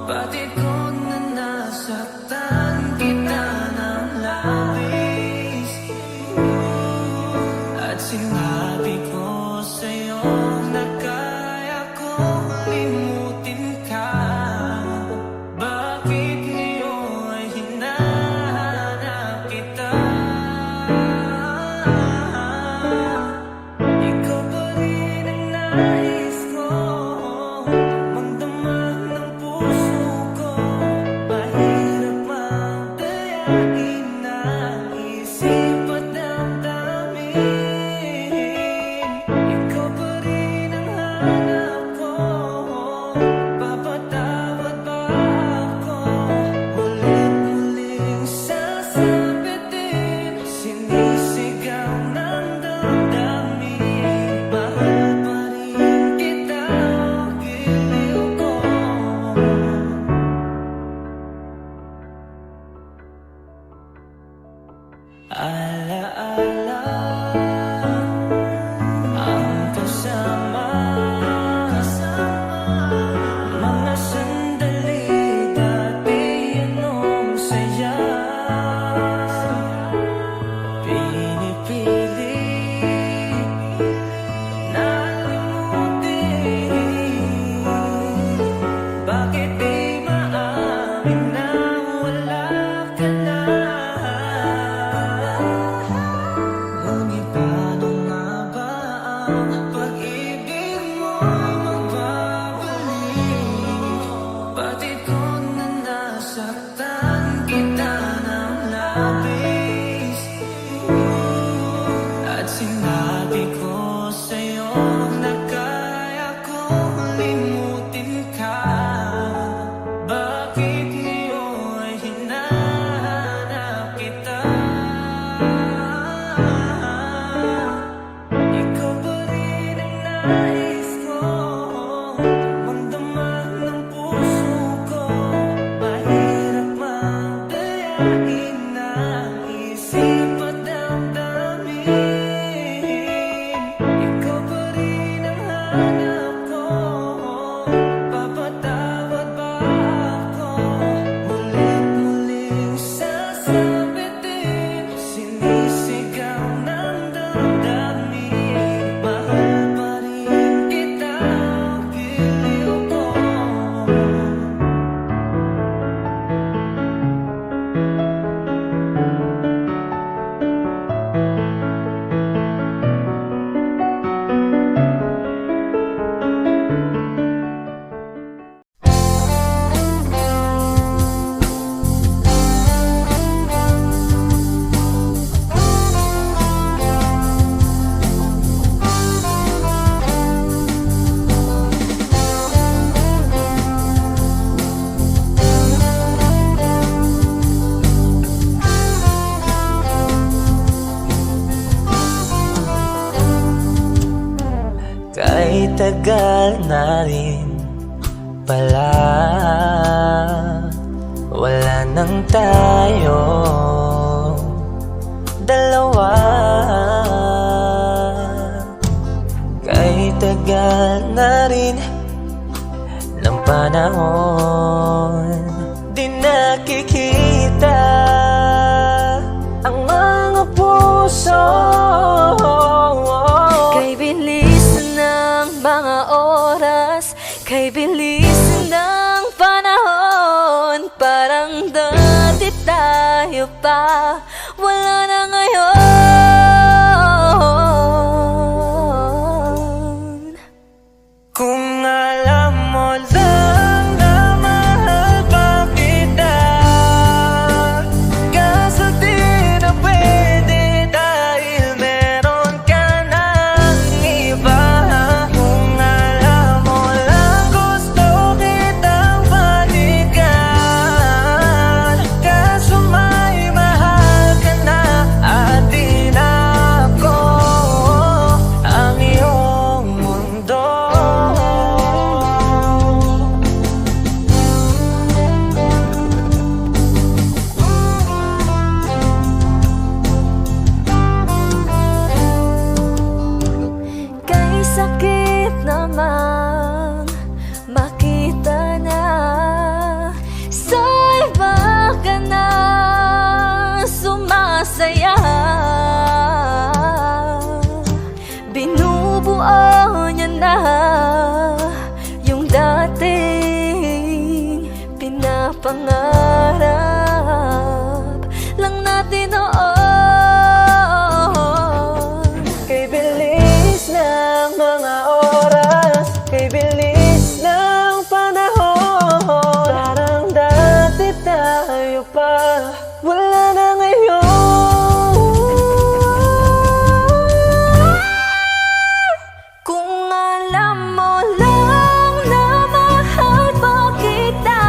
Batid ko na nasaktan kita ng labis. At sinabi ko sa'yo na kaya kong limutin ka. Bakit ngayon ay hinahanap kita? Ikaw pa rin ang nais ko, magdamag ng puso ko. Mahirap magdayain ng isip at damdamin. Ikaw pa rin ang hanap ko, papatawad ba ako? Ulit-uling sasabitin, sinisigaw ng damdamin. Mahal pa rin kita, giliw ko. Alaala ang kasama, mga sandali dati yan Isip at damdamin, ikaw pa rin ang hanap ko. Papatawad ba ako? Mulit-muling sasabitin, sinisigaw ng damdamin. Mahal pa rin kita, piliw ko. Kahit tagal na rin pala, wala nang tayo dalawa. Kahit tagal na rin ng panahon, di nakikita ang mga puso. Kay bilis ng mga oras, kay bilis ng panahon, parang dati tayo pa, wala na ngayon. Kung alam mo lang na mahal pa kita, kaso di na pwede dahil meron ka ng iba. Kung alam mo lang gusto kitang balikan, kaso may mahal ka na at di na ako ang iyong mundo. Kay sakit namang makita na sa iba ka na sumasaya. Binubuo niya na yung dating pinapangarap lang natin noon. Kay bilis ng mga oras, kay bilis ng panahon, parang dati tayo pa, wala na ngayon. Kung alam mo lang na mahal pa kita,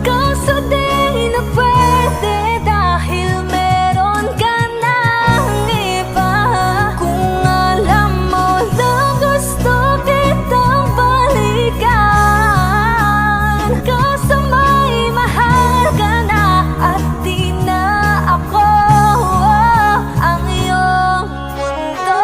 kaso di na pwede dahil meron ka ng iba. Kung alam mo lang gusto kitang balikan, kaso may mahal ka na at di na ako ang iyong mundo.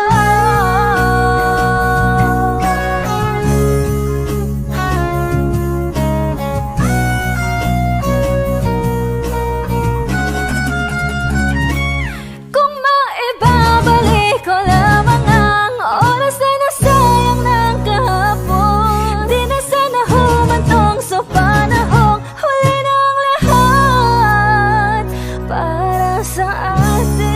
Kung maibabalik ko lamang ang oras na nasayang ng kahapon, di na sana humantong sa panahong huli ng lahat para sa atin.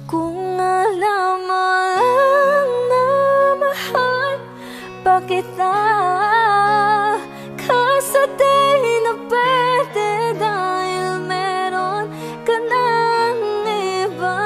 Kung alam mo lang na mahal pa kita, kaso di na pwede dahil meron ka ng iba.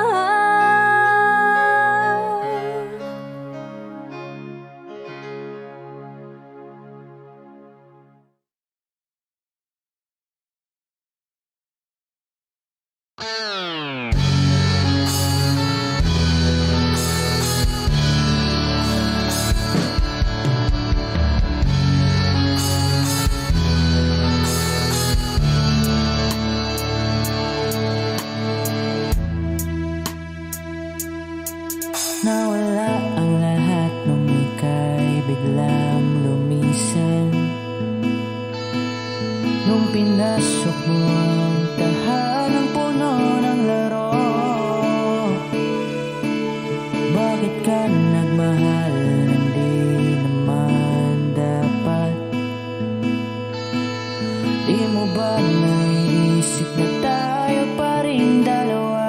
pinasok mo ang tahanang puno ng laro? Bakit ka nagmahal nang di naman dapat? Di mo ba naisip na tayo pa rin dalawa?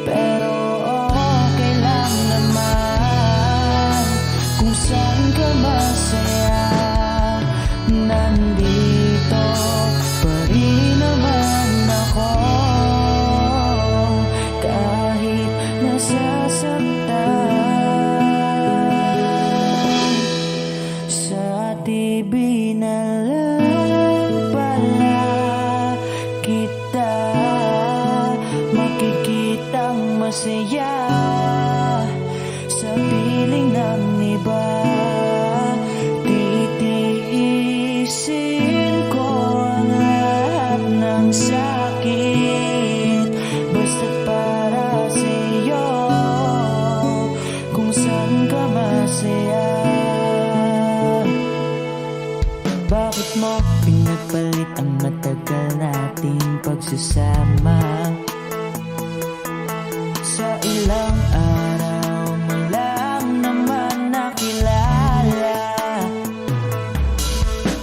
Pero okay lang naman kung saan ka masaya. Nandito pa rin naman ako, kahit nasasaktan. Sa TV na lang pala kita makikitang masaya. Sa piling ng iba, titiisin ko ang lahat ng sakit, basta't para sa'yo, kung saan ka masaya. Bakit mo pinagpalit ang matagal nating pagsasama? Sa ilang araw mo lang naman nakilala.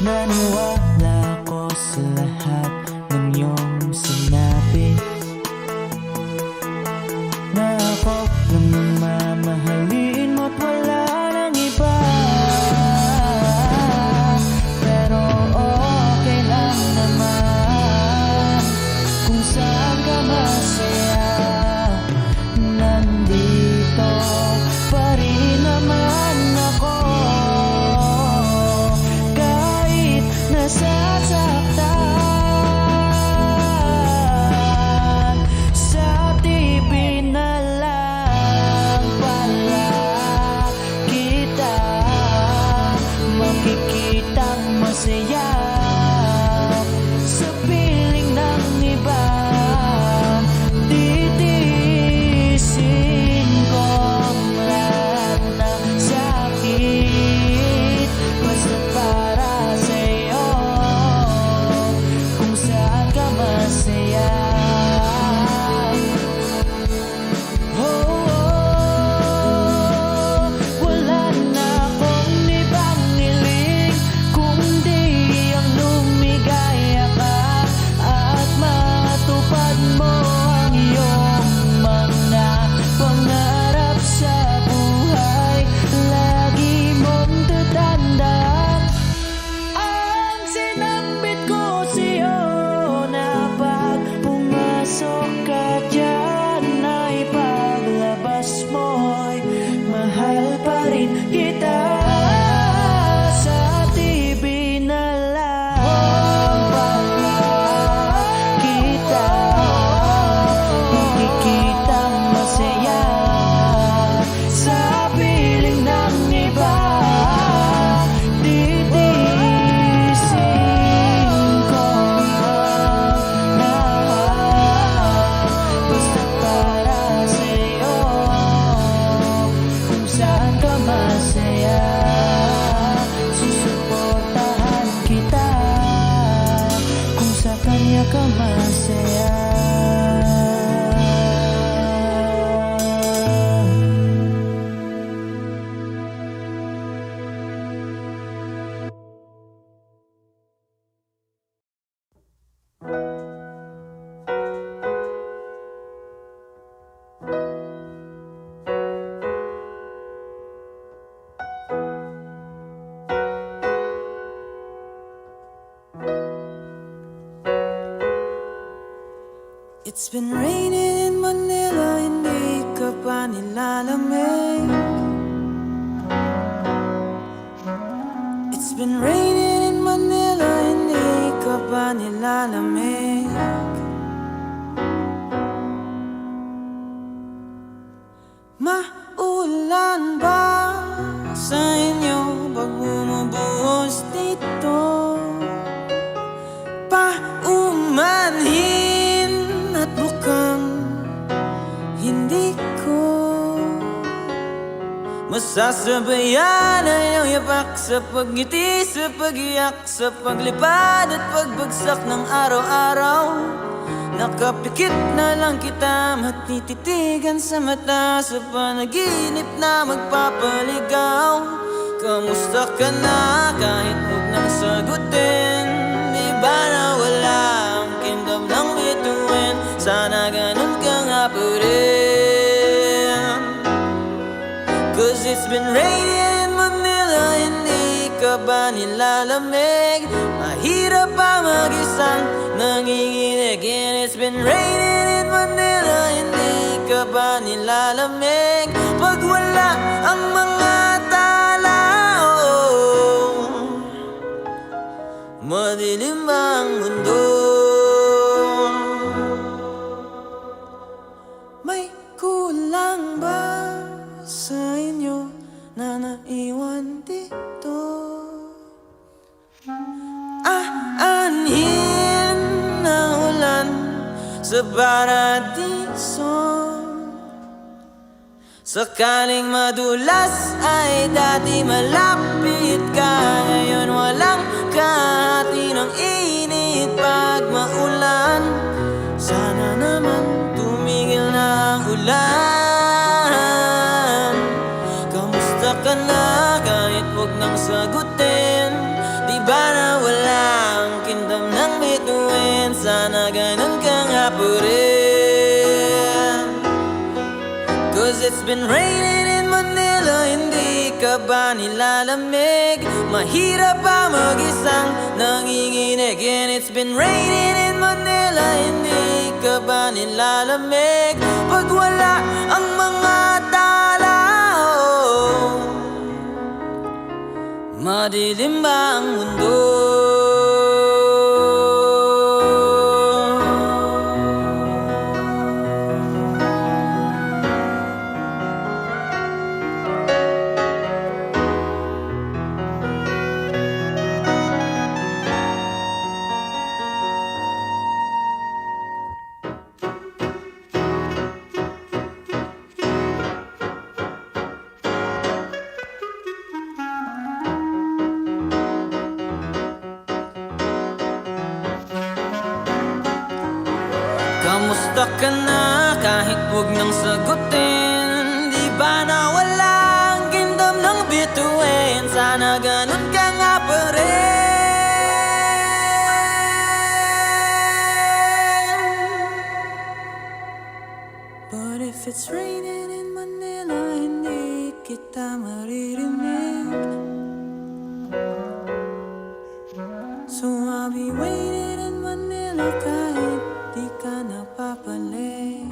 Naniwala ko sa lahat ng iyong sinabi, na ako lang ang mamahalin mo't wala nang iba. Pero okay lang naman kung saan ka masaya. Nandito pa rin naman ako, kahit nasasaktan. Sa TV na lang pala kita makikitang masaya. Sa piling ng iba, titiisin ko ang lahat ng sakit, basta para sa'yo, kung saan ka masaya. Wala na akong ibang hiling kundi ang lumigaya ka at matupad mo ang iyong mga pangarap sa buhay. Lagi mong tatandaan ang sinambit ko sa'yo, na pag pumasok ka dyan ay paglabas mo'y mahal pa rin kita. Sa TV na lang pala kita makikitang masaya. Sa piling ng iba, titiisin ko ang lahat, basta para sa'yo, kung saan ka masaya. Susuportahan kita kung sa kanya ka masaya. It's been raining in Manila, hindi ka pa nilalamig. It's been raining in Manila, hindi ka pa nilalamig. Maulan ba sa inyo pag bumubuhos dito? Paumanhin at bukang hindi ko masasabayan ang iyong yapak, sa pagngiti, sa pag-iyak, sa paglipad at pagbagsak ng araw-araw. Nakapikit na lang kita, matititigan sa mata, sa panaginip na magpapaligaw. Kamusta ka na kahit huwag nang sagutin? Di ba na wala ang kingdom ng bituin? Sana ganun ka nga pa rin. Cause it's been raining in Manila, hindi ka ba nilalamig? Mahirap pa mag-isang nanginginig. And it's been raining in Manila, hindi ka ba nilalamig? Pag wala ang mga tao, madilim ang mundo. May kulang ba sa inyo na naiwan dito? Aanhin ng ulan sa paradiso. Sakaling madulas ay dati malapit ka, ngayon walang kahati ng init pag maulan. Sana naman tumigil na ang ulan. Kamusta ka na kahit huwag nang sagutin? Di ba na wala ang kingdom ng bituin? Sana ganun ka nga pa rin. Cause it's been raining in Manila, hindi ka ba nilalamig? Mahirap pa mag-isang nanginginig. And it's been raining in Manila, hindi ka ba nilalamig? Pag wala ang mga tao, madilim ba ang mundo? Kamusta ka na kahit huwag nang sagutin? Di ba na wala ang kingdom ng bituin? Sana ganun ka nga pa rin. But if it's raining in Manila, hindi kita maririnig. So I'll be waiting in Manila kahit di ka napapalik.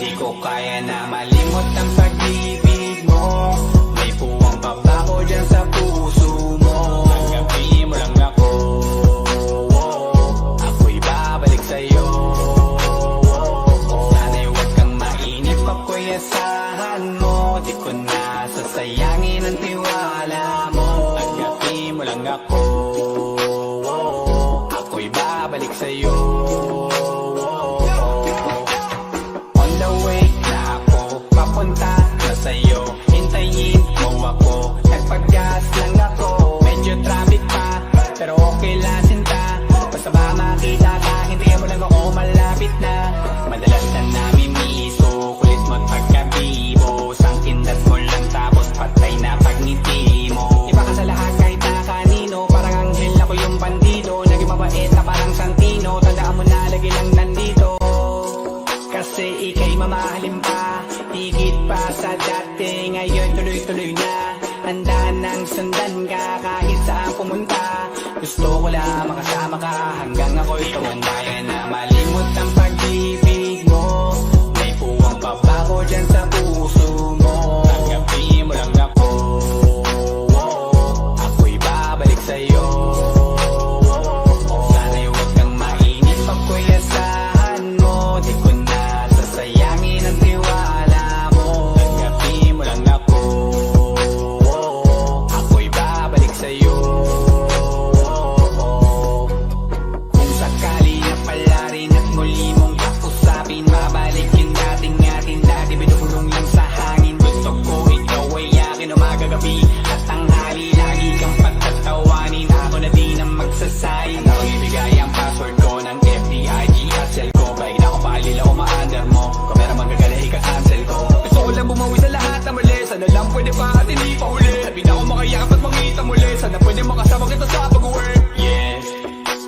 Di ko kaya na malimot ang pag-ibig mo. May puwang pabako dyan sa puso mo. Tanggapin mo lang ako, ako'y babalik sa'yo. Sana'y huwag kang mainip, ako'y asahan mo. Di ko na sasayangin ang tiwala mo. Tanggapin mo lang ako, ako'y babalik sa'yo. On the way na ako, papunta na sa'yo. Hintayin mo ako, nagpag-gas lang ako. Medyo traffic pa, pero okay lang sinta. Basta ba makita ka, hintayin mo lang ako, malapit na. Madalas na namimiso, kulit mo't pagkabibo. Sangkindat mo lang tapos patay na pagngiti mo. Iba ka sa lahat kahit na kanino, parang anghel ako yung bandido. Naging mabait na parang Santino, tandaan mo na lagi lang nandito. Kasi ika'y mamahalin pa, higit pa sa dati. Ngayon tuloy-tuloy na, handa nang sundan ka kahit saan pumunta. Gusto ko lang makasama ka hanggang ako'y tumanda. Na malimot ang pag-ibig mo, may puwang pabako dyan sa puso mo. Tanggapin mo lang ako, ako'y babalik sa'yo. Sana'y huwag kang mainip, ako'y asahan mo. Di ko na sasayangin ang tiwala mo. Tanggapin mo lang ako, ako'y babalik sa'yo. kasama kita sa pag-work. Yeah,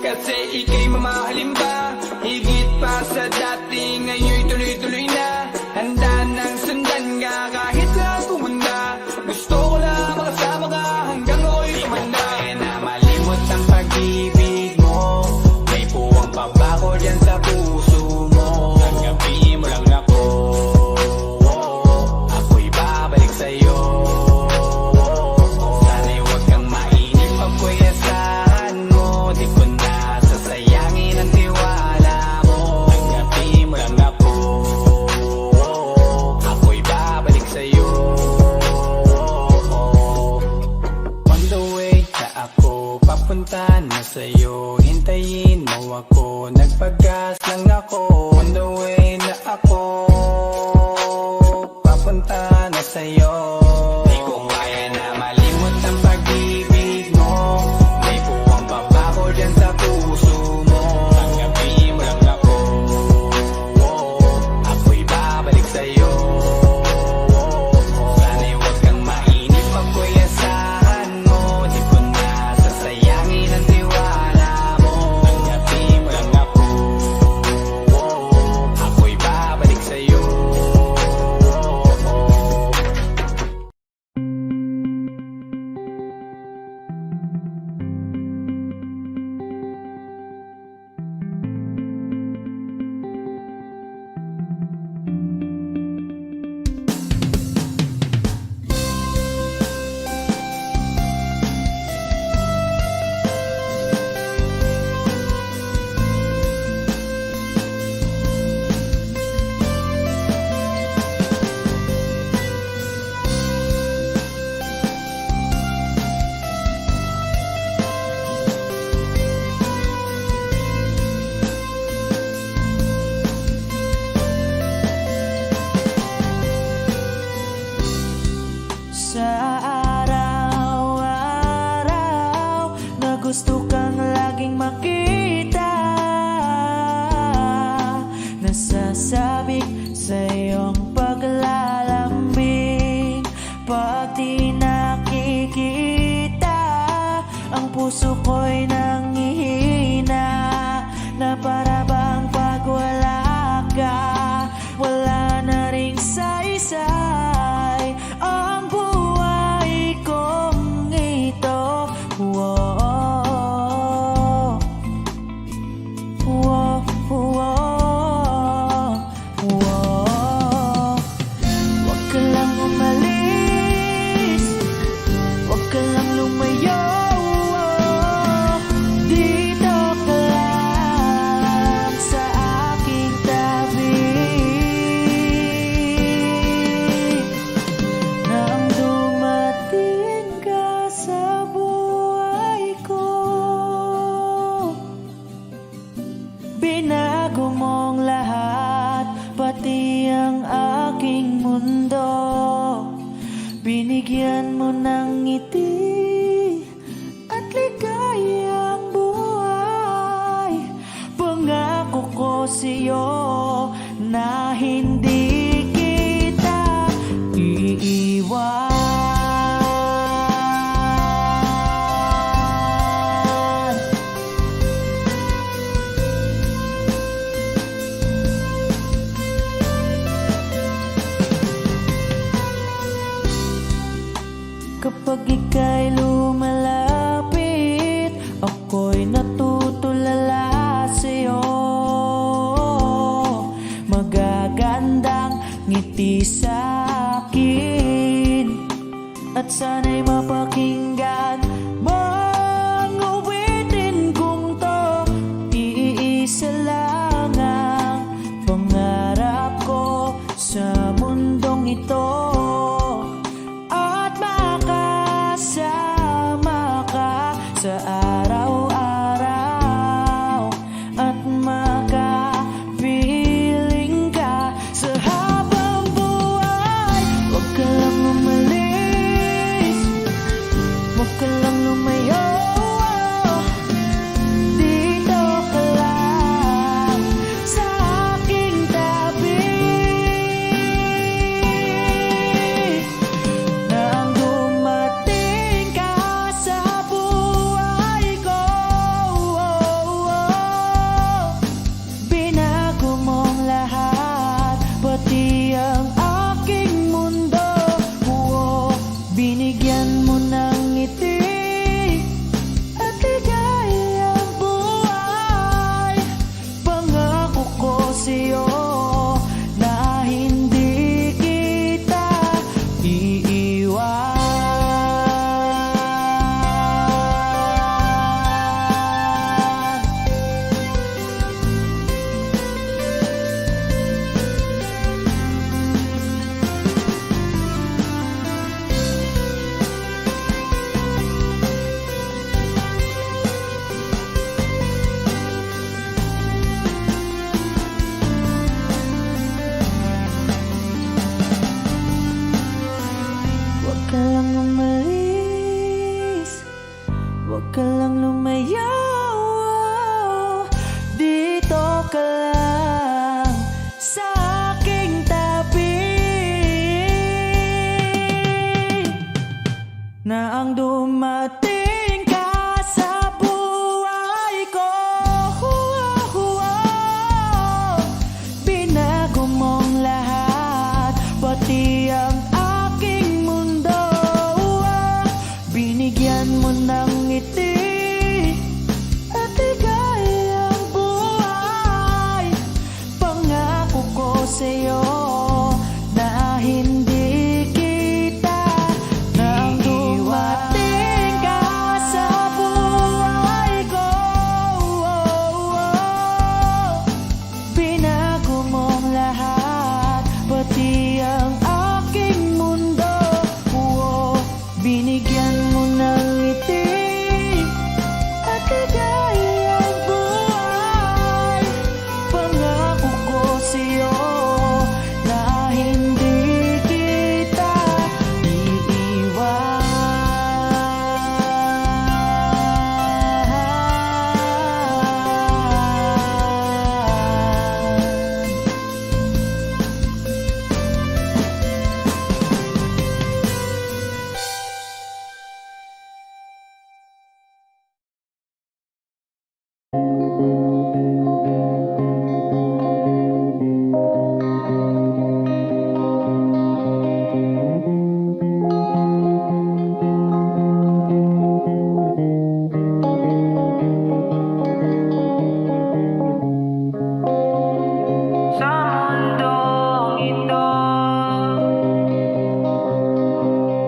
kasi ika'y mamahalin ba? Higit pa sa dati, ngayon'y tuloy-tuloy na. Handa nang sundan ka kahit lang pumunda. Gusto ko lang makasama ka hanggang ako'y tumanda. Kaya na malimot ang pag-ibig mo, may puwang pa ba ko dyan sa puso mo? Tanggapin mo lang ako, ako'y babalik sa'yo. Sana'y huwag kang mainip, ako'y asahan mo. Di ko na sasayangin ang tiwala mo. Tanggapin mo lang ako, ako'y babalik sa'yo. On the way na ako, papunta na sa'yo. Hintayin mo ako, nagpagas lang ako. On the way na ako, papunta na sa'yo. Di ko kaya na malimot ang pag-ibig mo, may puwang pa ba ko dyan sa puso mo? Tanggapin mo lang ako, ako'y babalik sa'yo. Sana'y huwag kang mainip, ako'y asahan mo. Di ko na sasayangin ang tiwala mo. Tanggapin mo lang ako, ako'y babalik sa'yo. Sa araw-araw na gusto kang laging makita, nasasabik sa iyong paglalambing. Pag di nakikita, ang puso ko'y nanghihina, na para bang pag wala ka, wala na ring saysay ang buhay kong ito. Whoa, whoa, whoa, whoa. Huwag ka lang umalis, huwag ka lang lumayo. Dito ka lang sa aking tabi. Nang dumating ka sa buhay ko, binago mong lahat, pati ang aking mundo. Binigyan mo ng ngiti at ligayang buhay. Pangako ko sa'yo na hindi kita iiwan. Kapag ika'y lumalapit, ako'y natutulala sa'yo. Magagandang ngiti sa'kin, at sana'y mapakinggan mong awitin kong to. Iisa lang ang pangarap ko sa mundong ito, at makasama ka sa araw-araw, at makapiling ka sa habang buhay. Huwag ka lang umalis, huwag ka lang lumayo. Dito ka lang sa aking tabi. Nang dumating ka sa buhay ka lang lumayo, dito ka lang sa aking tabi. Na ang dumating ka sa buhay ko, binago mong lahat, pati ang aking mundo. Binigyan mo ng ngiti at ligayang buhay. Pangako ko sa'yo na hindi kita nang dumating ka sa buhay ko. Binago mong lahat, pati ang aking mundo. Binigyan mo ng ngiti at ligayang buhay. Pangako ko sa'yo na hindi kita iiwan. Sa mundong ito,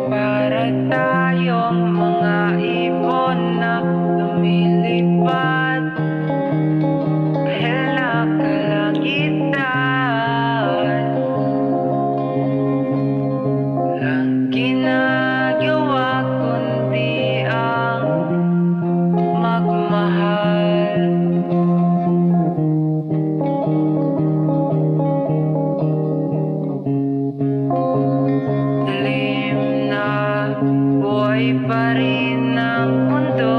para tayong mga ibon na lumilipad dahil nakalagitan. Walang ginagawa kundi ang magmahal. Dilim na buhay pa rin ang mundo,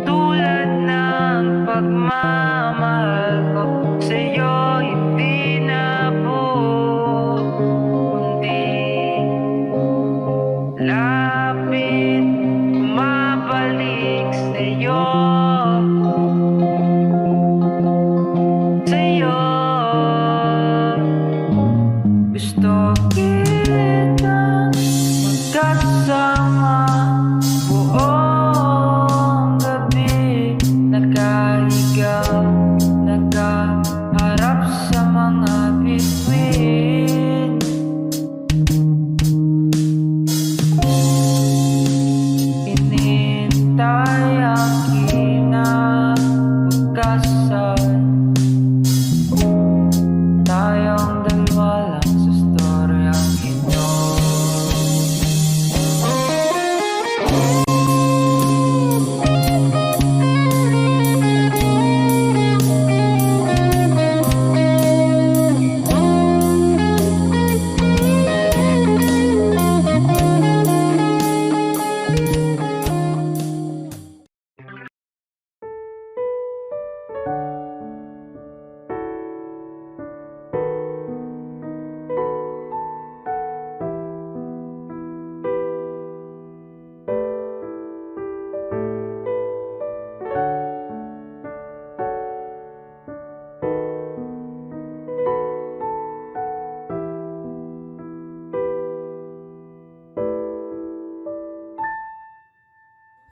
tulad ng pagmamahal ko sa'yo, hindi na buo, kundi lapit, bumabalik sa'yo. Gusto kitang magkasama buong gabi, nakahiga, nakaharap sa mga bituin. Inintay ang kinabukasan, tayong dalawa lang sa storyang ito.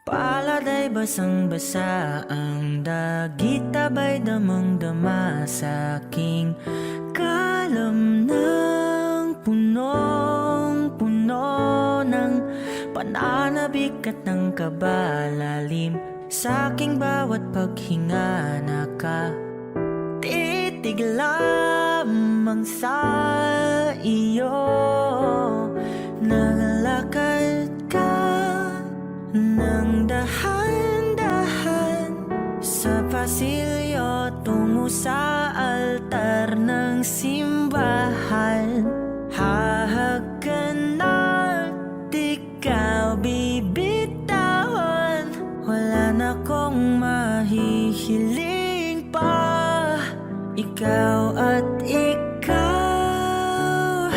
Palad ay basang-basa, ang dagit abay damang-dama sa aking kalam ng punong-puno ng pananabik at ng kabalalim. Sa aking bawat paghinga nakatitig lamang sa iyo. Nalakad ka ng dahan-dahan sa pasilyo tungo sa altar ng simbahan. Hahag ka na't ikaw bibitawan. Wala na kong mahihiling pa. Ikaw at ikaw.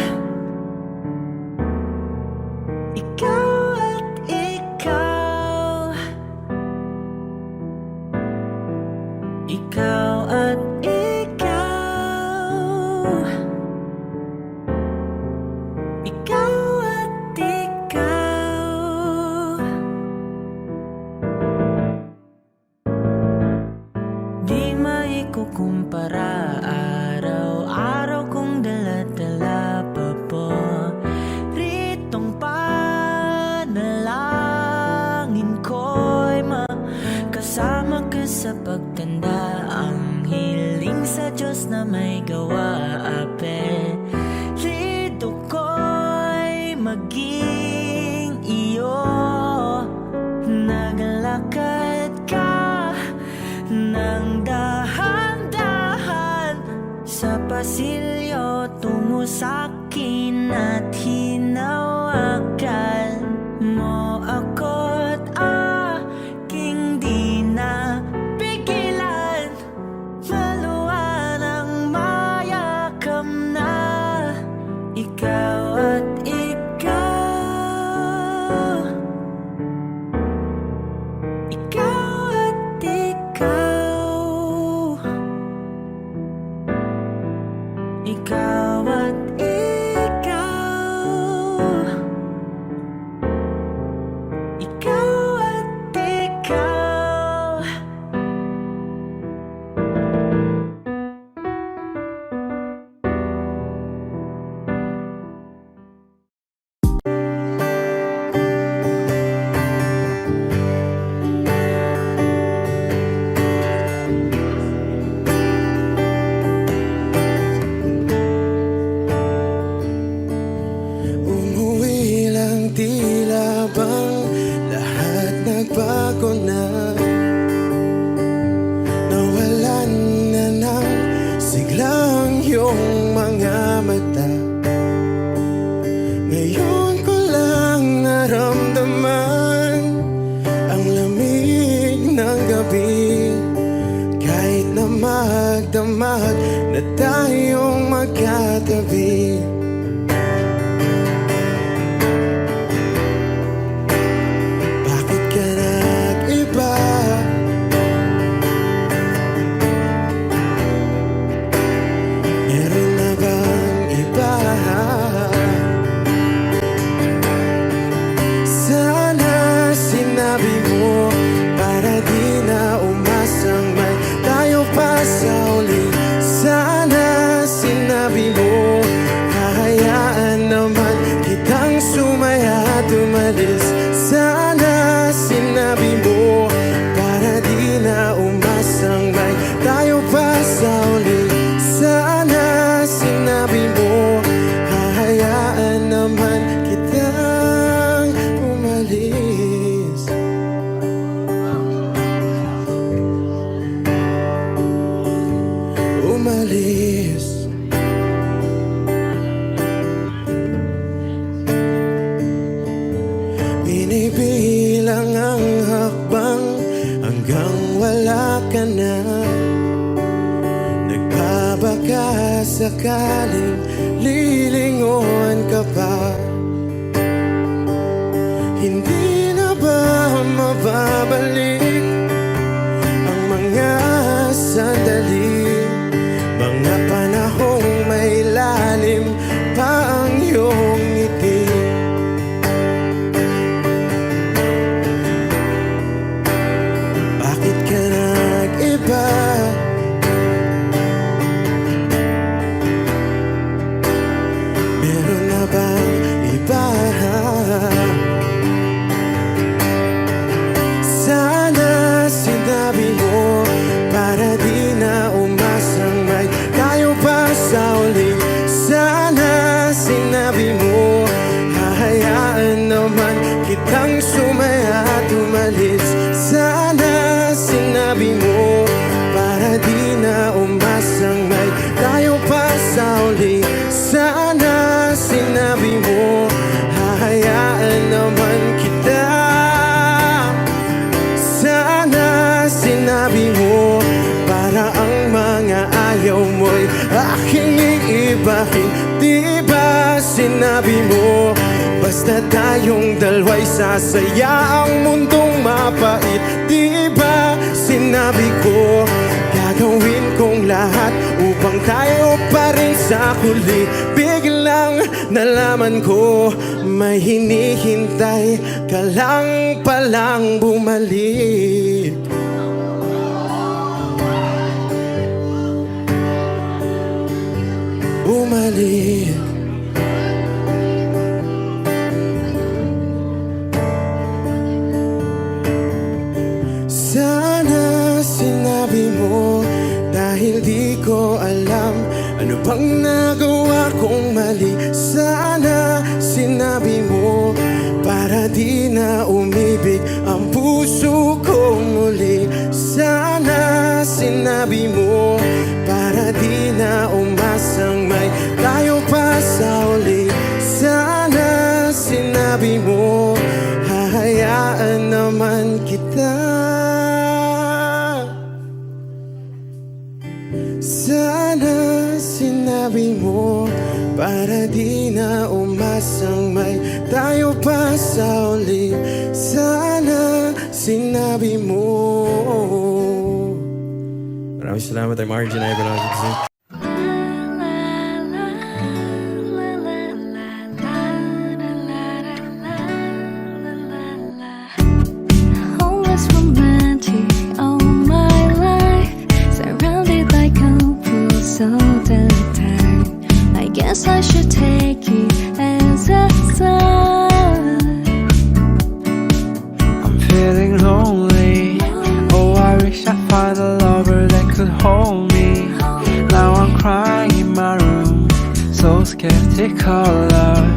Ikaw at ikaw. Ikaw at ikaw. Ikaw at ikaw. Di maikukumpara, araw-araw kong dala-dala pa po ritong panalangin ko'y makasama ka sa pagtanda. Ang hiling sa Diyos na may gawa, apelido ko'y maging iyo. Naglalakad ka ng dahan-dahan sa pasilyo tungo sa'kin at hinawakan mo ako't aking di na pigilan. Maluwan ang mayakam na ikaw at ikaw. Ikaw at ikaw. Ikaw at ikaw. Ikaw at ikaw. Umuwi lang, tila bang lahat nagbago na. Nawalan na ng siglang iyong mga mata. Ngayon ko lang naramdaman ang lamig ng gabi. Kahit na magdamag na tayong magkatabi. Bakit ka nag-iba? Meron na bang iba? Sana sinabi mo para di na umasang may tayo pa sa uli. Sana sinabi mo hahayaan naman kitang sumaya at umalis. Sana sinabi mo para di na umasang may tayo pa sa uli. Sana sinabi mo hahayaan naman kitang umalis. Umalis. Binibilang ang hakbang hanggang wala ka na. Nagbabaka sakaling lilingon ka pa. Hindi na ba mababalik ang mga sandali, mga panahong may lalim pa ang iyong ngiti? Bakit ka nag-iba? Meron na bang iba? Sana sinabi mo para di na umasang may tayo pa sa uli. Sana sinabi mo hahayaan naman kitang sumaya at umalis. Sana sinabi mo para di na umasang may tayo pa sa uli. Sana sinabi mo hahayaan naman kita tayong dalawa'y sasaya ang mundong mapait. Di ba sinabi ko, gagawin kong lahat upang tayo pa rin sa huli. Biglang nalaman ko, may hinihintay ka lang palang bumalik. Bumalik. Sana sinabi mo, dahil di ko alam ano bang nagawa kong mali. Sana sinabi mo, para di na umibig ang puso ko muli. Sana sinabi mo, para di na umasang may tayo pa sa uli. Sana sinabi mo, hahayaan naman kita. Sana sinabi mo, para di na umasang may tayo pa sa uli. Sana sinabi mo. Maraming salamat, I'm Arjun Ivan. Always romantic all my life, surrounded by couples all the time. I guess I should take it as a sign. I'm feeling lonely. Oh, I wish I find a lover that could hold me. Now I'm crying in my room, so skeptical love,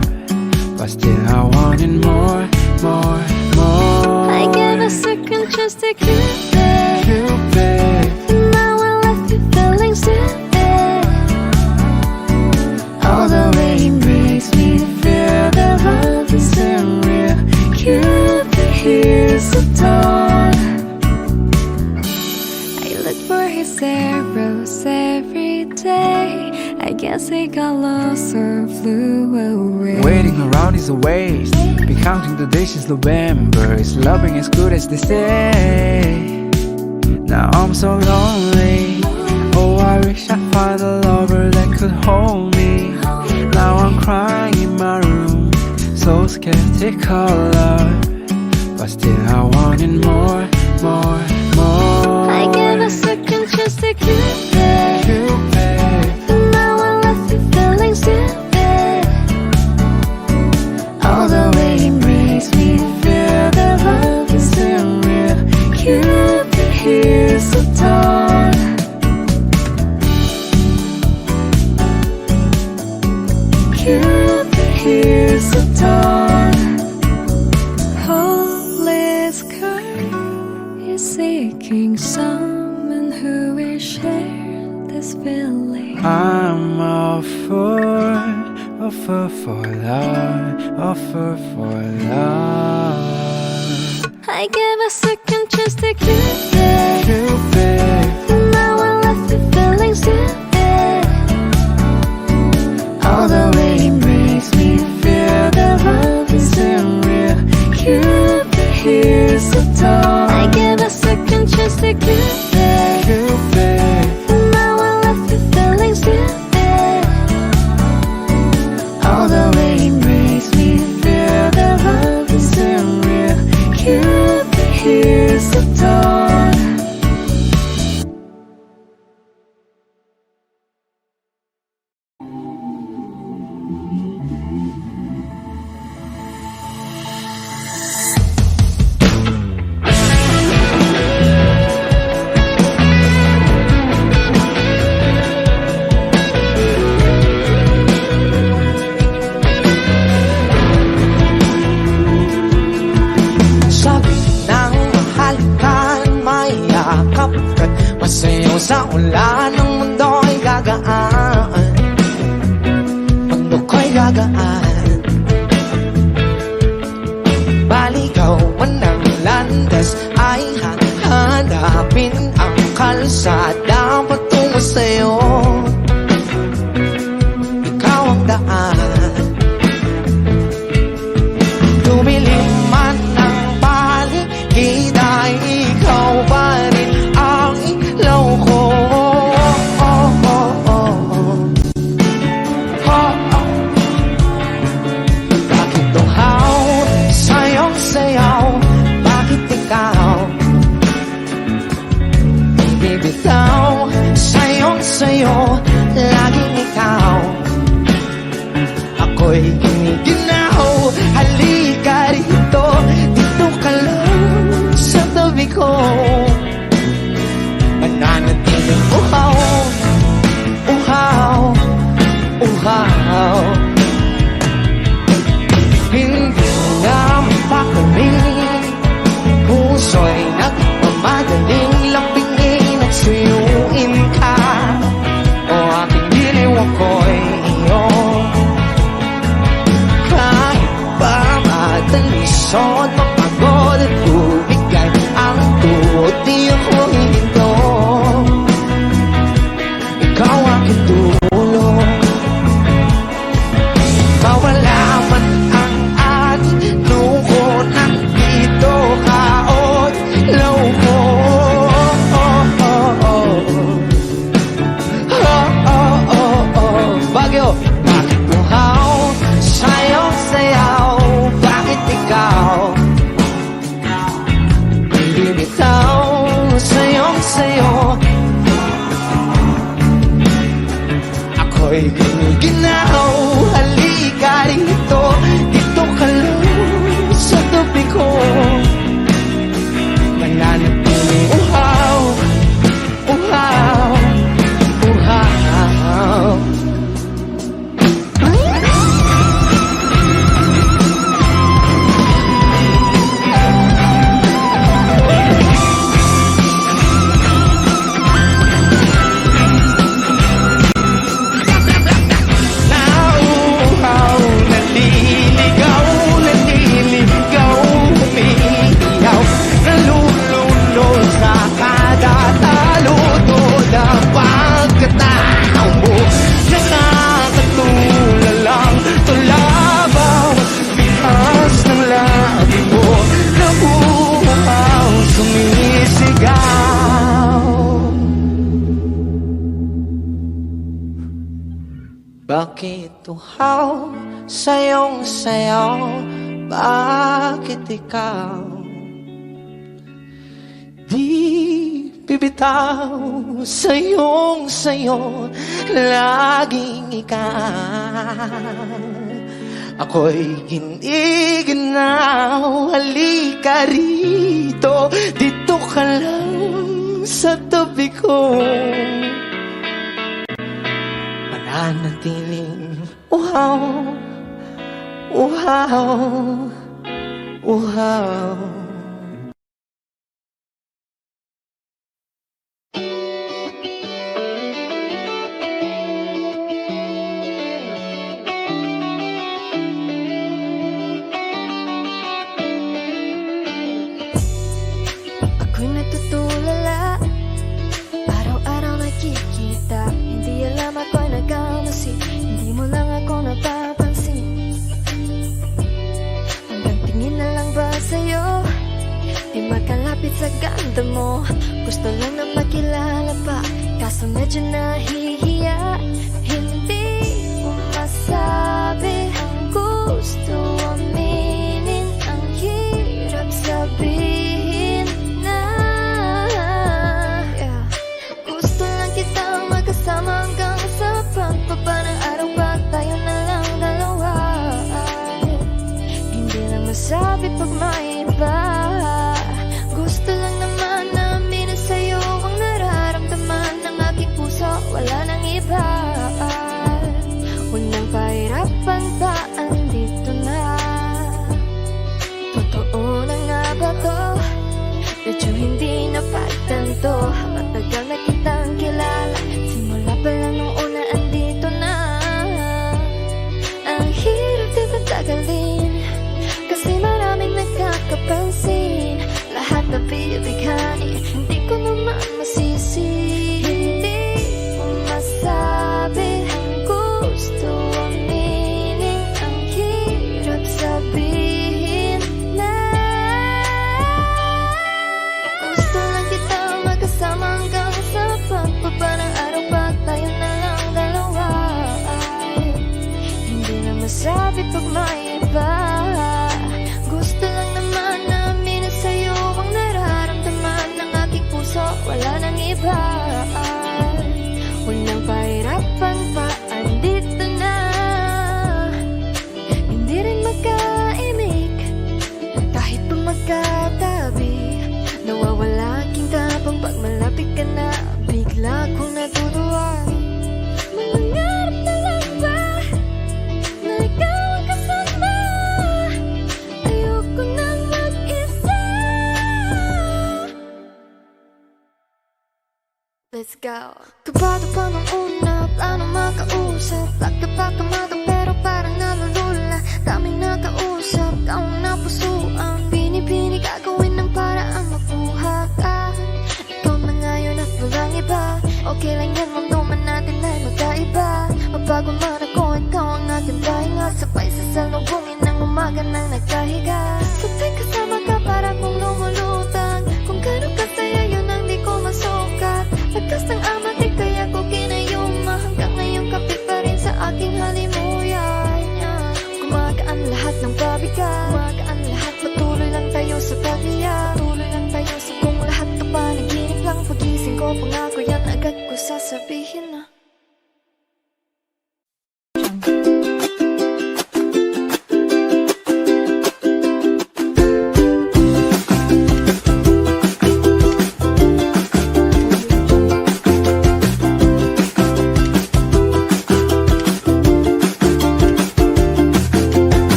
but still I wanted more, more, more. I gave a second chance to Cupid, Cupid, and now I left you feeling stupid. All the way it makes me feel that love isn't real. Cupid, here's the dawn. I look for his arrows every day. I guess he got lost or flew away. waiting around is a waste. Be counting the days since November. Is loving as good as they say? Now I'm so lonely. Oh, I wish I find a lover that could hold me. Now I'm crying in my room, so skeptical love, but still I wanted more, more, more. I gave a second chance to Cupid, Cupid, and now I left you feeling stupid. All the way it makes me feel that love isn't real. Cupid, here's the dawn. Cupid, here's the dawn. Hopeless girl is seeking someone who will share this feeling. I'm all for love. I gave a second chance to Cupid, Cupid, and now I left you feeling stupid. All the way it makes me feel that love isn't real. Cupid, here's the dawn. I gave a second chance to Cupid, Cupid, and now I left you feeling stupid. All the way it makes me feel that love isn't real. Cupid, here's the dawn. Sabi ng mahalikan, mayakap ka't masayaw sa ulan. Ang mundo ay gagaan, mundo ko'y gagaan. Baligaw man ang landas, ay hanapin ang kalsada patungo sa'yo. Ikaw ang daan. bitaw, sayo, laging ikaw. Ako'y giniginaw, halika rito, dito ka lang sa tabi ko. Mananatiling uhaw, uhaw, uhaw. Hindi na mapakaling, puso'y nagmamadaling lapingin at suyuin ka. O aking giliw ako'y iyo. Kahit pa matanisod, mapagod at bumigay ang tuot, di ako hininto. Ikaw aking tulong, mawala man ang ating lungkot, nandito ka o't loko. Bagyo, bakit buhaw, sayaw, bakit ikaw? Hindi bitaw, sayo, ako'y giniginaw, halika rito, dito ka lang sa tabi ko. Mananatiling uhaw, uhaw, uhaw. Nauuhaw, naliligaw, umiiyaw, nalulunod sa kada taludod ang pagkatao mo. Nakakatulalang tulabaw, bitas ng labi mo, nabuhaw, sumisigaw. Bakit uhaw, sayaw, bakit ikaw? Di bibitaw, sayo, laging ikaw. Ako'y giniginaw, halika rito, dito ka lang sa tabi ko. Mananatiling uhaw, uhaw, uhaw. Ako'y natutulala, araw-araw nakikita. Hindi alam ako'y nagkamasi, hindi mo lang ako napapansin. Hanggang tingin na lang ba sa'yo, di makalapit sa ganda mo. Gusto lang na makilala pa, kaso medyo nahihiya. Hindi ko masabi ang gusto aminin, ang hirap sabihin na gusto lang kitang magkasama hanggang sa pagbaba ng araw, pag tayo na lang dalawa. Hindi lang masabi pag may iba. Gusto lang naman na aminin sa'yo ang nararamdaman ng aking puso, wala nang iba. Unang pahirapan pa, andito na Let's go. Kabado pa nung una, plano makausap. Pagkapakamado pero parang nalulula. Daming nakausap, taong napusuan. Pinipini gagawin ng paraan makuha ka. Ikaw na ngayon at walang iba. Okay lang yan, mundo man natin ay magkaiba. Mabago man ako, ikaw ang aking pahinga. Sabay sa salubungin ng umaga nang nagkahiga. Tutoy kasama ka para kong lumulutang. Kung gano'n kasaya yun ang di ko masukat. Lagkas ng amatik kaya ko kinayuma. Hanggang ngayon kapit pa rin sa aking halimuyan. Gumagaan lahat ng pabigat. Gumagaan lahat, patuloy lang tayo sa paghiyak. Patuloy lang tayo sa kung lahat na panaginip lang. Pagising ko pangako yan agad ko sasabihin na